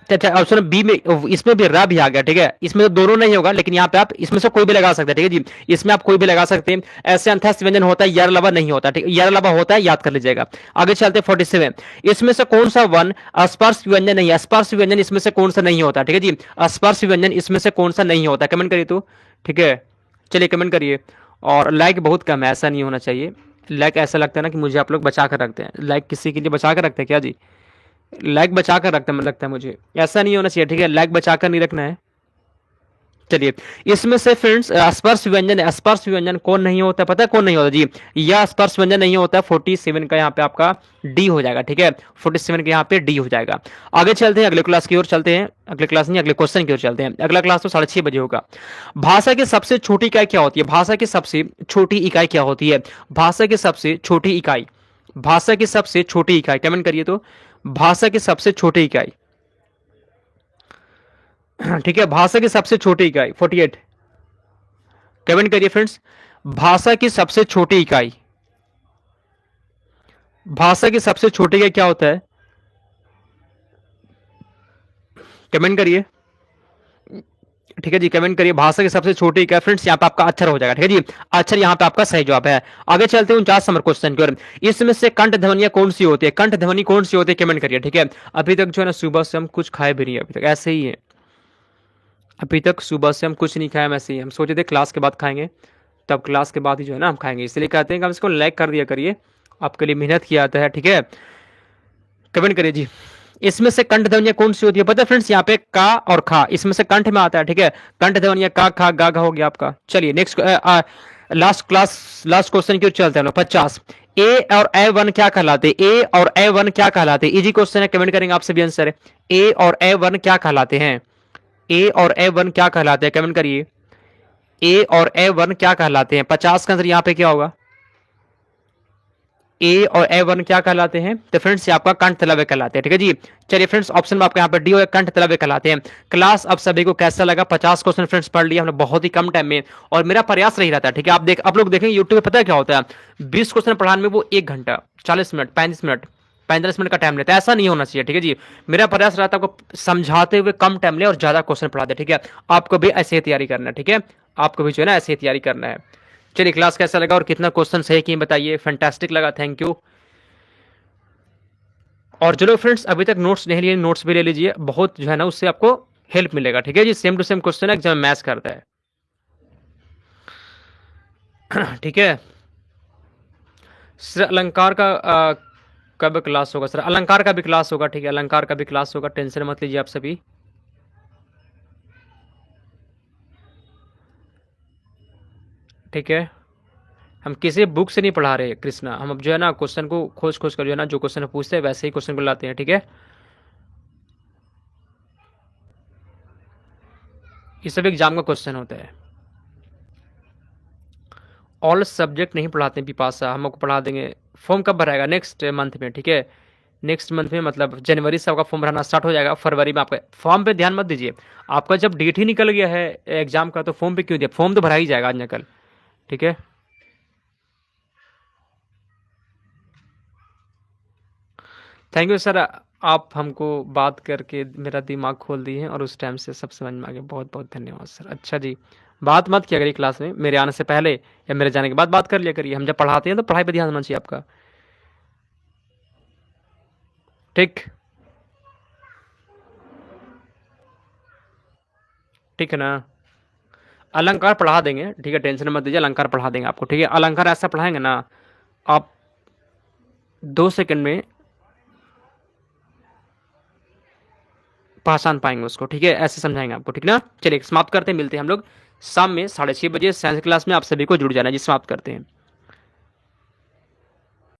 अच्छा ऑप्शन बी में इसमें भी र भी आ गया, ठीक है। इसमें तो दोनों नहीं होगा, लेकिन यहाँ पे आप इसमें से कोई भी लगा सकते हैं, ठीक है जी। इसमें आप कोई भी लगा सकते हैं। ऐसे अंतस्थ व्यंजन होता है, यर लवा नहीं होता, ठीक है। यर लवा होता है, याद कर लीजिएगा। आगे चलते 47। इसमें से कौन सा वन स्पर्श व्यंजन नहीं है? स्पर्श व्यंजन इसमें से कौन सा नहीं होता, ठीक है जी। स्पर्श व्यंजन इसमें से कौन सा नहीं होता, कमेंट करिए तो, ठीक है। चलिए कमेंट करिए। और लाइक बहुत कम है, ऐसा नहीं होना चाहिए। लाइक ऐसा लगता है ना कि मुझे आप लोग बचा कर रखते हैं, लाइक किसी के लिए बचा कर रखते हैं क्या जी? लाइक बचा कर रखते हैं, लगता है मुझे ऐसा नहीं होना चाहिए, ठीक है। लाइक बचा कर नहीं रखना है। चलिए, इसमें से फ्रेंड्स स्पर्श व्यंजन, स्पर्श व्यंजन कौन नहीं होता, पता है कौन नहीं होता जी? यह स्पर्श व्यंजन नहीं होता। 47 का यहाँ पे आपका डी हो जाएगा, ठीक है। 47 के यहाँ पे डी हो जाएगा। आगे चलते हैं, अगले क्लास की ओर चलते हैं। अगले क्लास नहीं, अगले क्वेश्चन की ओर चलते हैं। अगला क्लास तो 6:30 होगा। भाषा की सबसे छोटी इकाई क्या होती है? भाषा की सबसे छोटी इकाई क्या होती है? भाषा की सबसे छोटी इकाई, भाषा की सबसे छोटी इकाई, कमेंट करिए तो। भाषा की सबसे छोटी इकाई, ठीक है। भाषा की सबसे छोटी इकाई 48, कमेंट करिए फ्रेंड्स। भाषा की सबसे छोटी इकाई, भाषा की सबसे छोटी इकाई क्या होता है? कमेंट करिए, ठीक है जी। कमेंट करिए भाषा की सबसे छोटी इकाई। फ्रेंड्स यहाँ पे आपका अक्षर हो जाएगा, ठीक है जी। अक्षर यहाँ पे आपका सही जवाब है। आगे चलते हैं 49 नंबर क्वेश्चन की ओर। इसमें से कंठ ध्वनियां कौन सी होती है? कंठ ध्वनि कौन सी होती है, कमेंट करिए, ठीक है। अभी तक जो है ना सुबह से हम कुछ खाए भी नहीं, अभी तक ऐसे ही है। अभी तक सुबह से हम कुछ नहीं खाए, ऐसे ही हम सोचे थे क्लास के बाद खाएंगे, तब क्लास के बाद ही जो है ना हम खाएंगे। इसलिए कहते हैं कि हम इसको लाइक कर दिया करिए, आपके लिए मेहनत किया जाता है, ठीक है। कमेंट करिए जी। इसमें से कंठ ध्वनियां कौन सी होती है? पता है फ्रेंड्स, यहाँ पे का और खा इसमें से कंठ में आता है, ठीक है। कंठ ध्वनियां का, खा, गा, घा हो गया आपका। चलिए नेक्स्ट लास्ट क्वेश्चन की ओर चलते हैं लोग। 50। ए और ए वन क्या कहलाते? ए और ए वन क्या कहलाते? इजी क्वेश्चन है, कमेंट करेंगे आपसे भी आंसर है। ए और ए वन क्या कहलाते हैं? ए और ए वन क्या कहलाते हैं, कमेंट करिए। ए और ए वन क्या कहलाते हैं? 50 का आंसर यहाँ पे क्या होगा? ए और ए वन क्या कहलाते हैं? तो फ्रेंड्स आपका कंठ तलव्य कहलाते हैं, ठीक है जी। चलिए फ्रेंड्स ऑप्शन में आपका यहाँ पे डी हो, कंठ तलव्य कहलाते हैं। क्लास अब सभी को कैसा लगा? 50 क्वेश्चन फ्रेंड्स पढ़ लिया हमने बहुत ही कम टाइम में, और मेरा प्रयास रही रहता है, ठीक है। आप लोग देखेंगे यूट्यूब पे, पता है क्या होता है? 20 क्वेश्चन पढ़ाने में वो 1 घंटा 40 मिनट 35 मिनट 45 मिनट का टाइम लेता है। ऐसा नहीं होना चाहिए, ठीक है जी। मेरा प्रयास रहता है आपको समझाते हुए कम टाइम ले और ज्यादा क्वेश्चन पढ़ा दे, ठीक है। आपको भी ऐसे ही तैयारी करना है, ठीक है। आपको भी जो है ना ऐसे ही तैयारी करना है। चलिए क्लास कैसा लगा और कितना क्वेश्चन सही किए बताइए। फैंटास्टिक लगा, थैंक यू। और चलो फ्रेंड्स, अभी तक नोट्स नहीं लिए, नोट्स भी ले लीजिए, बहुत जो है ना उससे आपको हेल्प मिलेगा, ठीक है जी। सेम टू सेम क्वेश्चन है एग्जाम मैच करता है, ठीक है। सर अलंकार का कब क्लास होगा? सर अलंकार का भी क्लास होगा, ठीक है। अलंकार का भी क्लास होगा, टेंशन मत लीजिए आप सभी, ठीक है। हम किसी बुक से नहीं पढ़ा रहे कृष्णा, हम अब जो है ना क्वेश्चन को खोज खोज कर जो है ना जो क्वेश्चन पूछते हैं वैसे ही क्वेश्चन को लाते हैं, ठीक है। ये सब एग्जाम का क्वेश्चन होता है। ऑल सब्जेक्ट नहीं पढ़ाते हैं पिपासा, हम आपको पढ़ा देंगे। फॉर्म कब भराएगा? नेक्स्ट मंथ में, ठीक है। नेक्स्ट मंथ में मतलब जनवरी से आपका फॉर्म भराना स्टार्ट हो जाएगा। फरवरी में आपका फॉर्म पे ध्यान मत दीजिए, आपका जब डेट ही निकल गया है एग्जाम का तो फॉर्म पे क्यों दिया? फॉर्म तो भरा ही जाएगा आज न कल, ठीक है। थैंक यू सर, आप हमको बात करके मेरा दिमाग खोल दिए हैं और उस टाइम से सब समझ में आ गया। बहुत बहुत धन्यवाद सर। अच्छा जी, बात मत किया करिए क्लास में, मेरे आने से पहले या मेरे जाने के बाद बात कर लिया करिए। हम जब पढ़ाते हैं तो पढ़ाई पे ध्यान होना चाहिए आपका, ठीक, ठीक है ना। अलंकार पढ़ा देंगे, ठीक है, टेंशन मत दीजिए, अलंकार पढ़ा देंगे आपको, ठीक है। अलंकार ऐसा पढ़ाएंगे ना आप 2 सेकंड में पहचान पाएंगे उसको, ठीक है। ऐसे समझाएंगे आपको, ठीक ना। चलिए समाप्त करते हैं, मिलते हैं हम लोग शाम में 6:30 बजे साइंस क्लास में। आप सभी को जुड़ जाना जी। समाप्त करते हैं।